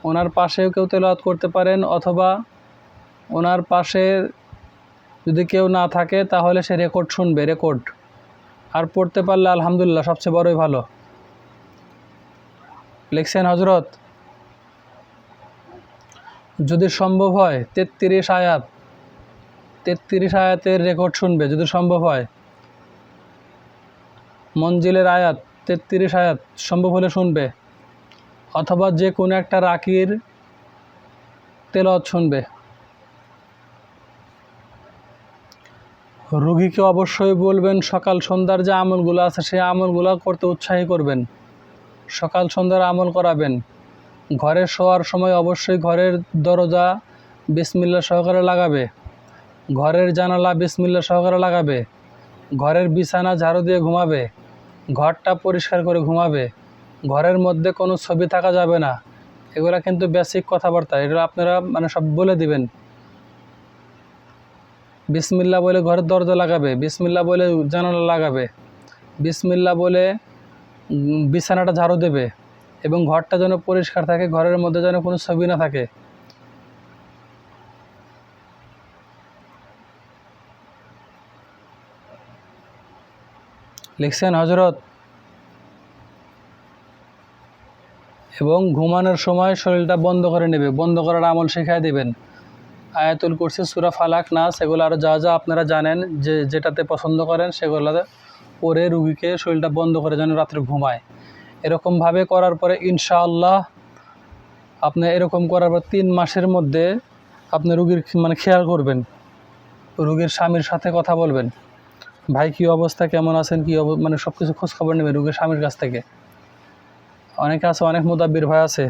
ওনার পাশেও কেউ তেলাওয়াত করতে পারেন, অথবা ওনার পাশে যদি কেউ না থাকে তাহলে সে রেকর্ড শুনবে, রেকর্ড। আর পড়তে পারলে আলহামদুলিল্লাহ, সবচেয়ে বড়ই ভালো। লিখছেন হজরত? যদি সম্ভব হয় 33 আয়াত, 33 আয়াতের রেকর্ড শুনবে যদি সম্ভব হয়। মঞ্জিলের আয়াত 33 আয়াত সম্ভব হলে শুনবে, অথবা যে কোনো একটা রাকির তেলাওয়াত শুনবে। রোগীকে অবশ্যই বলবেন সকাল সন্ধ্যার যে আমলগুলো আছে সেই আমলগুলো করতে উৎসাহী করবেন, সকাল সন্ধ্যার আমল করাবেন। ঘরে শোয়ার সময় অবশ্যই ঘরের দরজা বিসমিল্লাহ সহকারে লাগাবে, ঘরের জানালা বিসমিল্লাহ সহকারে লাগাবে, ঘরের বিছানা ঝাড়ু দিয়ে ঘুমাবে, ঘরটা পরিষ্কার করে ঘুমাবে, ঘরের মধ্যে কোনো ছবি থাকা যাবে না। এগুলা কিন্তু বেসিক কথাবার্তা, এগুলো আপনারা মানে সব বলে দিবেন। বিসমিল্লাহ বলে ঘরের দরজা লাগাবে, বিসমিল্লাহ বলে জানালা লাগাবে, বিসমিল্লাহ বলে বিছানাটা ঝাড়ু দেবে, এবং ঘরটা যেন পরিষ্কার থাকে, ঘরের মধ্যে যেন কোনো ছবি না থাকে। লিখছেন হজরত? এবং ঘুমানোর সময় শরীরটা বন্ধ করে নেবে, বন্ধ করার আমল শেখায় দেবেন। আয়াতুল কুরসি, সূরা ফালাক, নাস, এগুলো আরও যা যা আপনারা জানেন যে যেটাতে পছন্দ করেন সেগুলো পরে রুগীকে শরীরটা বন্ধ করে যেন রাত্রে ঘুমায়। এরকমভাবে করার পরে ইনশাআল্লাহ আপনি এরকম করার পর 3 মাসের মধ্যে আপনি রুগীর মানে খেয়াল করবেন, রুগীর স্বামীর সাথে কথা বলবেন, ভাই কী অবস্থা, কেমন আছেন, কী মানে সব কিছু খোঁজখবর নেবেন রুগীর স্বামীর কাছ থেকে। অনেকে আছে, অনেক মুদাব্বির ভাই আছে,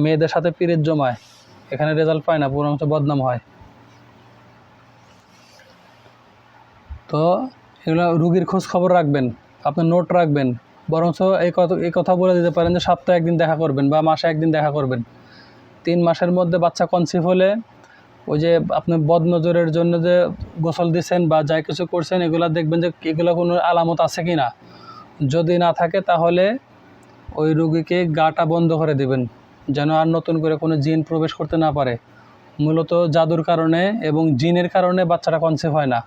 মেয়েদের সাথে পিরিত জমায়, এখানে রেজাল্ট পায় না, বরঞ্চ বদনাম হয়। তো এগুলো রুগীর খোঁজ খবর রাখবেন, আপনার নোট রাখবেন, বরঞ্চ এই কথা বলে দিতে পারেন যে সপ্তাহে একদিন দেখা করবেন বা মাসে একদিন দেখা করবেন। 3 মাসের মধ্যে বাচ্চা কনসিভ হলে ওই যে আপনি বদনজরের জন্য যে গোসল দিচ্ছেন বা যাই কিছু করছেন, এগুলো দেখবেন যে এগুলো কোনো আলামত আছে কি না। যদি না থাকে তাহলে ওই রুগীকে গাটা বন্ধ করে দিবেন, যেন আর নতুন করে কোনো জিন প্রবেশ করতে না পারে। মূলত জাদুর কারণে এবং জিনের কারণে বাচ্চাটা কনসিভ হয় না।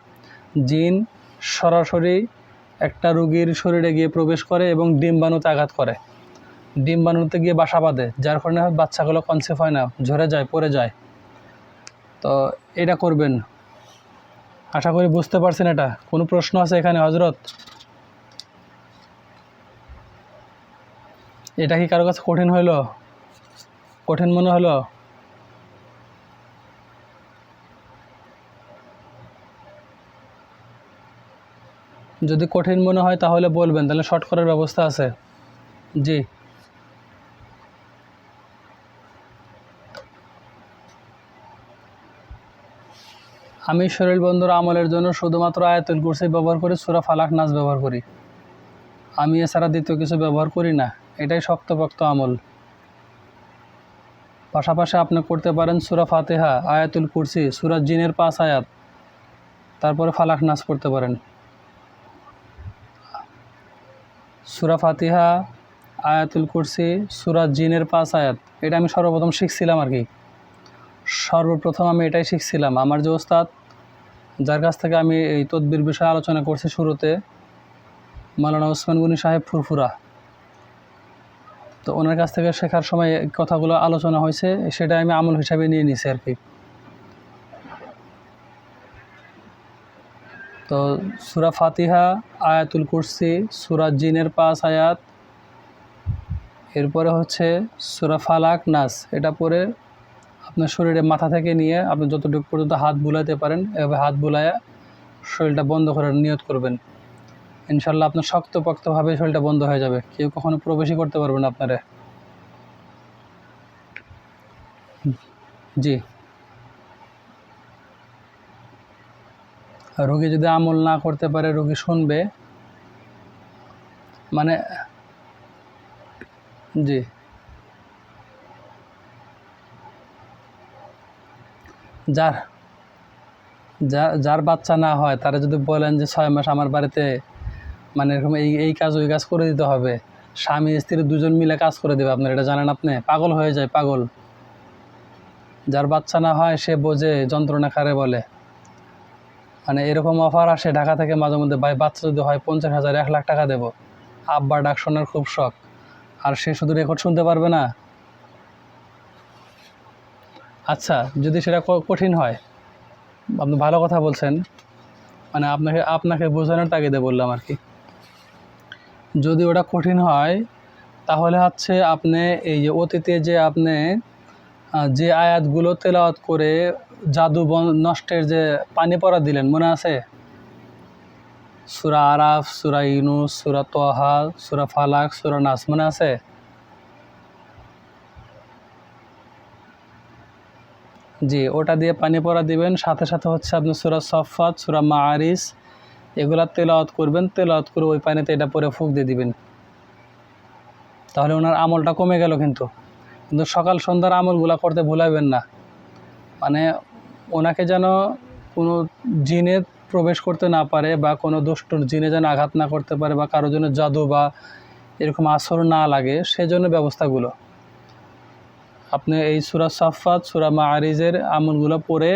জিন সরাসরি একটা রুগীর শরীরে গিয়ে প্রবেশ করে এবং ডিম্বাণুতে আঘাত করে, ডিম্বাণুতে গিয়ে বাসা বাঁধে, যার কারণে বাচ্চাগুলো কনসিভ হয় না, ঝরে যায়, পড়ে যায়। তো এটা করবেন। আশা করি বুঝতে পারছেন। এটা কোনো প্রশ্ন আছে এখানে হজরত? এটা কি কারো কাছে কঠিন হইল, কঠিন মনে হলো? যদি কঠিন মনে হয় তাহলে বলবেন, তাহলে শর্ট করার ব্যবস্থা আছে। জি, আমি শরীর বন্ধুর আমলের জন্য শুধুমাত্র আয়াতুল কুরসি ব্যবহার করি, সূরা ফালাক, নাস ব্যবহার করি। আমি এছাড়া দ্বিতীয় কিছু ব্যবহার করি না, এটাই শক্তপোক্ত আমল। পাশাপাশি আপনি করতে পারেন সূরা ফাতিহা, আয়াতুল কুরসি, সূরা জিনের 5 আয়াত, তারপরে ফালাক, নাস পড়তে পারেন। সূরা ফাতিহা, আয়াতুল কুরসি, সূরা জিনের 5 আয়াত, এটা আমি সর্বপ্রথম শিখছিলাম আর কি। সর্বপ্রথম আমি এটাই শিখছিলাম। আমার যে ওস্তাদ, যার কাছ থেকে আমি এই তদবির বিষয়ে আলোচনা করছি শুরুতে, মাওলানা ওসমান গনি সাহেব ফুরফুরা, তো ওনার কাছ থেকে শেখার সময় কথাগুলো আলোচনা হয়েছে, সেটা আমি আমল হিসাবে নিয়ে নিছি আর কি। তো সূরা ফাতিহা, আয়াতুল কুরসি, সূরা জিনের 5 আয়াত, এরপরে হচ্ছে সূরা ফালাক, নাস, এটা পরে আপনার শরীরে মাথা থেকে নিয়ে আপনি যতটুকু পর্যন্ত হাত বুলাইতে পারেন এভাবে হাত বুলাইয়া শরীরটা বন্ধ করার নিয়ত করবেন। ইনশাল্লাহ আপনার শক্তপোক্তভাবে শরীরটা বন্ধ হয়ে যাবে, কেউ কখনো প্রবেশই করতে পারবে না আপনারে। জি, রোগী যদি আমল না করতে পারে, রোগী শুনবে, মানে জি, যার যার বাচ্চা না হয় তারা যদি বলেন যে 6 মাস আমার বাড়িতে মানে এরকম এই কাজ ওই কাজ করে দিতে হবে, স্বামী স্ত্রী দুজন মিলে কাজ করে দেবে, আপনার এটা জানেন? আপনি পাগল হয়ে যায়, পাগল। যার বাচ্চা না হয় সে বোঝে যন্ত্রণা কারে বলে। মানে এরকম অফার আসে ঢাকা থেকে মাঝে মধ্যে, ভাই বাচ্চা যদি হয় 50,000 1 লাখ টাকা দেবো। আব্বার ডাক শোনার খুব শখ, আর সে শুধু রেকর্ড শুনতে পারবে না। আচ্ছা, যদি সেটা কঠিন হয়, আপনি ভালো কথা বলছেন, মানে আপনাকে বোঝানোর তাগিদে বললাম আর কি। যদি ওটা কঠিন হয় তাহলে হচ্ছে আপনি এই যে অতীতে যে আপনি যে আয়াতগুলো তেলাওয়াত করে জাদু নষ্টের যে পানি পড়া দিলেন, মনে আছে? সূরা আরাফ, সূরা ইউনূস, সূরা তাহা, সূরা ফালাক, সূরা নাস, মনে আছে? জি, ওটা দিয়ে পানি পড়া দিবেন। সাথে সাথে হচ্ছে আপনি সূরা সফফাত, সূরা মাআরিজ এগুলা তেলাওয়াত করবেন। তেলাওয়াত করে ওই পানিতে এটা পরে ফুঁক দিয়ে দিবেন। তাহলে ওনার আমলটা কমে গেল। কিন্তু সকাল সন্ধ্যার আমলগুলা করতে ভুলাবেন না। মানে ওনাকে যেন কোনো জিনে প্রবেশ করতে না পারে, বা কোনো দুষ্টর জিনে যেন আঘাত না করতে পারে, বা কারোর জন্য জাদু বা এরকম আসর না লাগে, সেজন্য ব্যবস্থাগুলো আপনি এই সূরা সাফফাত, সূরা মাআরিজের আমলগুলো পড়ে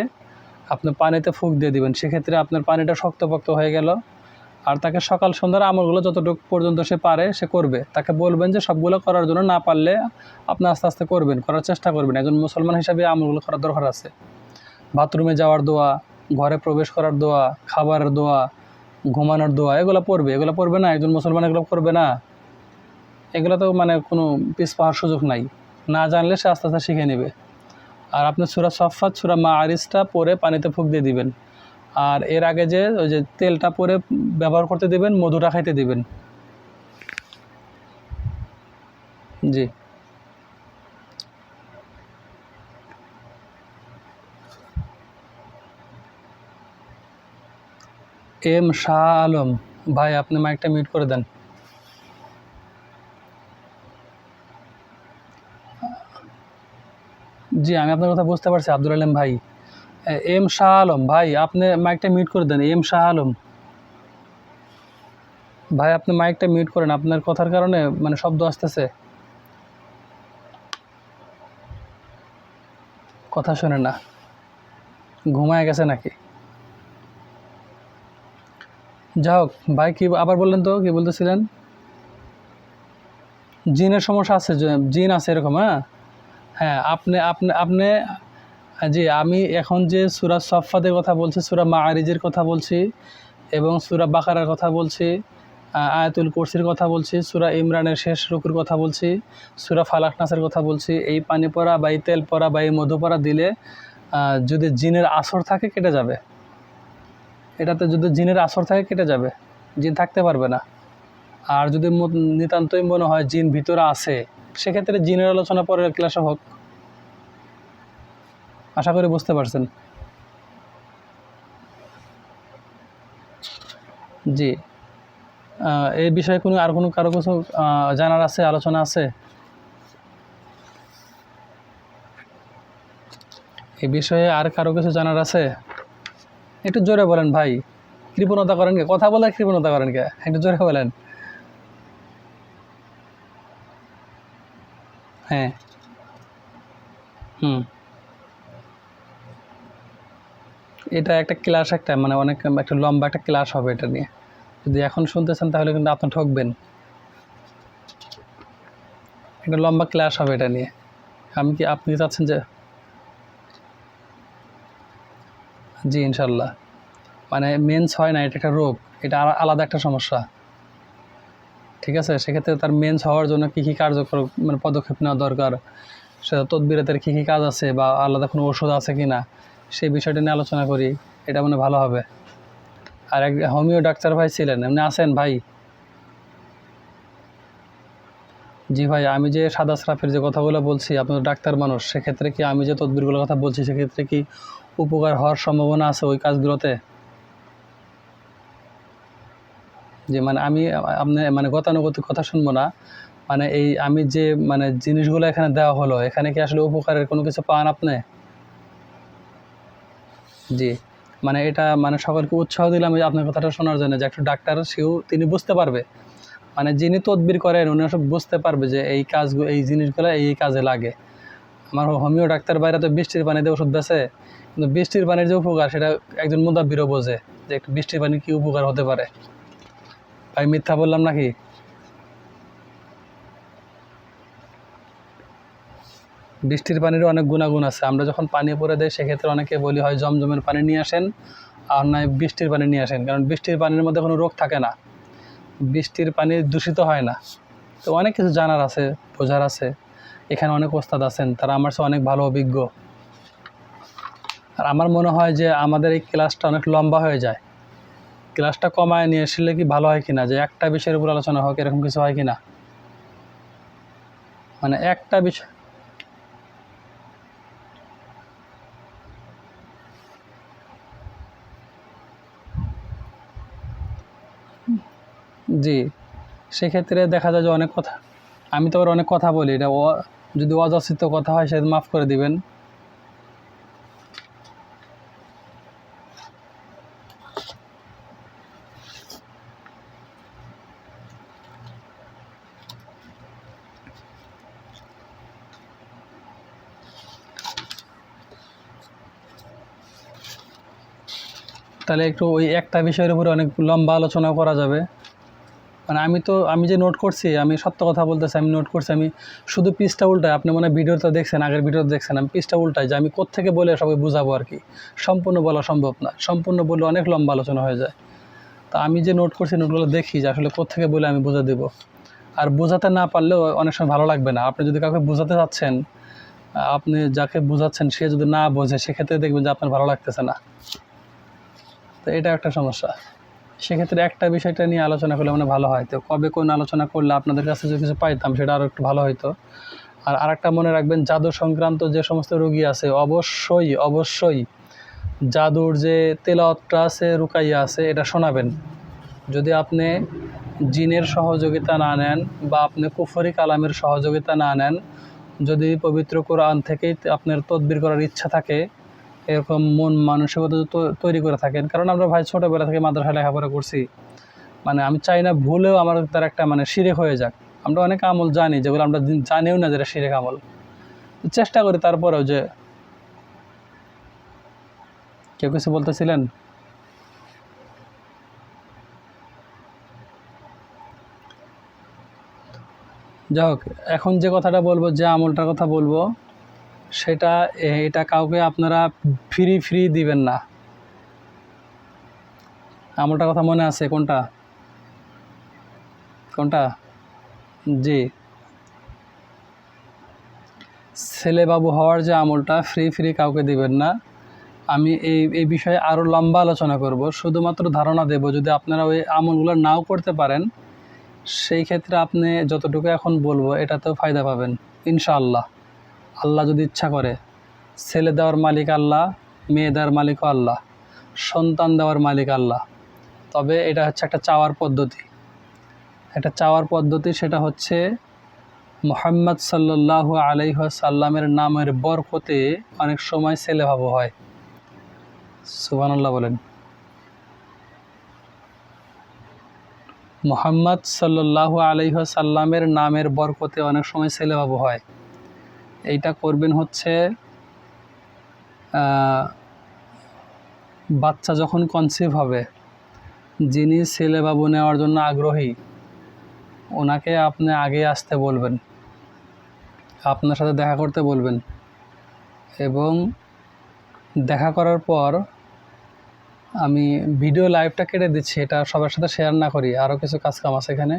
আপনি পানিতে ফুঁক দিয়ে দিবেন। সেক্ষেত্রে আপনার পানিটা শক্তপোক্ত হয়ে গেল। আর তাকে সকাল সন্ধ্যার আমলগুলো যতটুকু পর্যন্ত সে পারে সে করবে। তাকে বলবেন যে সবগুলো করার জন্য, না পারলে আপনি আস্তে আস্তে করবেন, করার চেষ্টা করবেন। একজন মুসলমান হিসাবে আমলগুলো করার দরকার আছে। বাথরুমে যাওয়ার দোয়া, ঘরে প্রবেশ করার দোয়া, খাবারের দোয়া, ঘুমানোর দোয়া, এগুলো পড়বে না একজন মুসলমান? এগুলো করবে না? এগুলো তো মানে কোনো পিছ পাওয়ার সুযোগ নাই। না জানলে সে আস্তে আস্তে শিখে নেবে। আর আপনি সূরা সফফাত, সূরা মাআরিজটা পরে পানিতে ফুঁক দিয়ে দিবেন। আর এর আগে যে ওই যে তেলটা পরে ব্যবহার করতে দিবেন, মধুটা খাইতে দিবেন। জি। এম শাহ আলম ভাই, আপনি মাইকটা মিউট করে দেন। জি, আমি আপনার কথা বুঝতে পারছি আব্দুল আলম ভাই। এম শাহ আলম ভাই, আপনি মাইকটা মিউট করে দেন। এম শাহ আলম ভাই, আপনি মাইকটা মিউট করেন, আপনার কথার কারণে মানে শব্দ আসতেছে, কথা শোনে না। ঘুমায় গেছে নাকি? যাই হোক ভাই, কি আবার বললেন তো, কি বলতেছিলেন? জিনের সমস্যা আছে, জিন আছে এরকম? হ্যাঁ হ্যাঁ, আপনি আপনি আপনি জি, আমি এখন যে সূরা সফফাতের কথা বলছি, সূরা মাআরিজের কথা বলছি, এবং সূরা বাকারার কথা বলছি, আয়াতুল কুরসির কথা বলছি, সূরা ইমরানের শেষ রুকুর কথা বলছি, সূরা ফালাক নাসের কথা বলছি। এই পানি পড়া বা এই তেল পড়া বা এই মধু পড়া দিলে যদি জিনের আসর থাকে কেটে যাবে। এটাতে যদি জিনের আসর থাকে কেটে যাবে, জিন থাকতে পারবে না। আর যদি নিতান্তই মনে হয় জিন ভিতরে আছে, সেক্ষেত্রে জিনের আলোচনা পরের ক্লাসে হোক। আশা করি বুঝতে পারছেন। জি, এই বিষয়ে আর কোনো কারো কিছু জানার আছে, আলোচনা আছে? এই বিষয়ে আর কারো কিছু জানার আছে? একটু জোরে বলেন ভাই। কৃপণতা করেন কে? কথা বলে কৃপণতা করেন কে? একটু জোরে বলেন। হ্যাঁ। হুম। এটা একটা ক্লাস, একটা মানে অনেক একটা লম্বা একটা ক্লাস হবে এটা নিয়ে। যদি এখন শুনতে চান তাহলে কিন্তু আপনি ঠকবেন। একটা লম্বা ক্লাস হবে এটা নিয়ে। আপনি চাচ্ছেন যে? জি, ইনশাল্লাহ। মানে মেন্স হয় না, এটা একটা রোগ, এটা আলাদা একটা সমস্যা। ঠিক আছে, সেক্ষেত্রে তার মেন্স হওয়ার জন্য কী কী কার্যকর মানে পদক্ষেপ নেওয়া দরকার, সেটা তদবিরাতের কী কী কাজ আছে, বা আলাদা কোনো ওষুধ আছে কি না, সেই বিষয়টা নিয়ে আলোচনা করি, এটা মানে ভালো হবে। আর এক হোমিও ডাক্তার ভাই ছিলেন, এমনি আছেন ভাই? জি ভাই, আমি যে সাদা স্রাফের যে কথাগুলো বলছি, আপনি তো ডাক্তার মানুষ, সেক্ষেত্রে কি আমি যে তদবিরগুলোর কথা বলছি, সেক্ষেত্রে কি উপকার হওয়ার সম্ভাবনা আছে ওই কাজগুলোতে? যে মানে আমি আপনি মানে গতানুগতিক কথা শুনবো না। মানে এই আমি যে মানে জিনিসগুলো এখানে দেওয়া হলো, এখানে কি আসলে উপকারের কোনো কিছু পান আপনি? জি, মানে এটা মানে সকলকে উৎসাহ দিলাম এই আপনার কথাটা শোনার জন্য, যে একটা ডাক্তার তিনি বুঝতে পারবে, মানে যিনি তদবির করেন উনি সব বুঝতে পারবে যে এই কাজগুলো, এই জিনিসগুলো এই কাজে লাগে। আমার হোমিও ডাক্তার বাইরে তো বৃষ্টির পানিতে ওষুধ বেছে, কিন্তু বৃষ্টির পানির যে উপকার সেটা একজন মুদাব্বিরও বোঝে, যে একটু বৃষ্টির পানির কী উপকার হতে পারে। ভাই মিথ্যা বললাম নাকি? বৃষ্টির পানিরও অনেক গুণাগুণ আছে। আমরা যখন পানি পরে দেয় সেক্ষেত্রে অনেকে বলি হয় জমজমের পানি নিয়ে আসেন, আর নয় বৃষ্টির পানি নিয়ে আসেন, কারণ বৃষ্টির পানির মধ্যে কোনো রোগ থাকে না, বৃষ্টির পানি দূষিত হয় না। তো অনেক কিছু জানার আছে, বোঝার আছে। এখানে অনেক ওস্তাদ আছেন, তারা আমার চেয়ে অনেক ভালো অভিজ্ঞ। আর আমার মনে হয় যে আমাদের এই ক্লাসটা অনেক লম্বা হয়ে যায়, ক্লাসটা কমায় নিয়ে আসলে কি ভালো হয় কিনা, যে একটা বিষয়ের উপর আলোচনা হোক, এরকম কিছু হয় কিনা, মানে একটা বিষয়। জি, সেক্ষেত্রে দেখা যায় যে অনেক কথা, আমি তো আবার অনেক কথা বলি, এটা যদি অযাচিত কথা হয় সেটা মাফ করে দিবেন। তাহলে একটু ওই একটা বিষয়ের উপরে অনেক লম্বা আলোচনা করা যাবে। মানে আমি যে নোট করছি, আমি সত্য কথা বলতেছি, আমি নোট করছি, আমি শুধু পিসটা উল্টাই। আপনি মনে হয় ভিডিওটা দেখছেন, আগের ভিডিওটা দেখছেন, আমি পিসটা উল্টাই যে আমি কোত্থেকে বলে সবাই বুঝাবো আর কি। সম্পূর্ণ বলা সম্ভব না, সম্পূর্ণ বললে অনেক লম্বা আলোচনা হয়ে যায়। তা আমি যে নোট করছি, নোটগুলো দেখি যে আসলে কোত্থেকে বলে আমি বুঝা দেবো। আর বোঝাতে না পারলেও অনেক সময় ভালো লাগবে না। আপনি যদি কাউকে বোঝাতে চাচ্ছেন, আপনি যাকে বোঝাচ্ছেন সে যদি না বোঝে, সেক্ষেত্রে দেখবেন যে আপনার ভালো লাগতেছে না। তো এটা একটা সমস্যা। সেক্ষেত্রে একটা বিষয়টা নিয়ে আলোচনা করলে মানে ভালো হয়। তো কবে কোন আলোচনা করলে আপনাদের কাছে যদি কিছু পাইতাম সেটা আরও একটু ভালো হতো। আর আরেকটা মনে রাখবেন, জাদু সংক্রান্ত যে সমস্ত রোগী আছে, অবশ্যই জাদুর যে তেলাওয়াতটা আছে, রুকাইয়া আছে, এটা শোনাবেন। যদি আপনি জিনের সহযোগিতা না নেন বা আপনি কুফরি কালামের সহযোগিতা না নেন, যদি পবিত্র কোরআন থেকেই আপনার তদবির করার ইচ্ছা থাকে, এরকম মন মানসিকতা তৈরি করে থাকেন। কারণ আমরা ভাই ছোটোবেলা থেকে মাদ্রাসায় লেখাপড়া করছি, মানে আমি চাই না ভুলেও আমার তার একটা মানে শিরেক হয়ে যাক। আমরা অনেক আমল জানি যেগুলো আমরা জানিও না যেটা শিরেক আমল, চেষ্টা করি তারপরেও। যে কেউ কিছু বলতেছিলেন? যাই হোক, এখন যে কথাটা বলবো, যে আমলটার কথা বলবো, সেটা এটা কাউকে আপনারা ফ্রি দিবেন না। আমলটার কথা মনে আছে? কোনটা কোনটা? জি, ছেলে বাবু হওয়ার যে আমলটা ফ্রি কাউকে দিবেন না। আমি এই বিষয়ে আরও লম্বা আলোচনা করব, শুধুমাত্র ধারণা দেব। যদি আপনারা ওই আমলগুলো নাও করতে পারেন, সেই ক্ষেত্রে আপনি যতটুকু এখন বলবো এটাতেও ফায়দা পাবেন ইনশাআল্লাহ। আল্লাহ যদি ইচ্ছা করে। ছেলে দেওয়ার মালিক আল্লাহ, মেয়ে দেওয়ার মালিকও আল্লাহ, সন্তান দেওয়ার মালিক আল্লাহ। তবে এটা হচ্ছে একটা চাওয়ার পদ্ধতি, সেটা হচ্ছে মুহাম্মদ সাল্লাল্লাহু আলাইহি ওয়াসাল্লামের নামের বরকতে অনেক সময় ছেলে বাবু হয়। সুবহানাল্লাহ বলেন। মুহাম্মদ সাল্লাল্লাহু আলাইহি ওয়াসাল্লামের নামের বরকতে অনেক সময় ছেলে বাবু হয়। এইটা করবেন হচ্ছে বাচ্চা যখন কনসিভ হবে, যিনি ছেলে বাবু নেওয়ার জন্য আগ্রহী, ওনাকে আপনি আগে আসতে বলবেন, আপনার সাথে দেখা করতে বলবেন, এবং দেখা করার পর আমি ভিডিও লাইভটা কেটে দিচ্ছি, এটা সবার সাথে শেয়ার না করি, আরও কিছু কাজকাম আছে এখানে।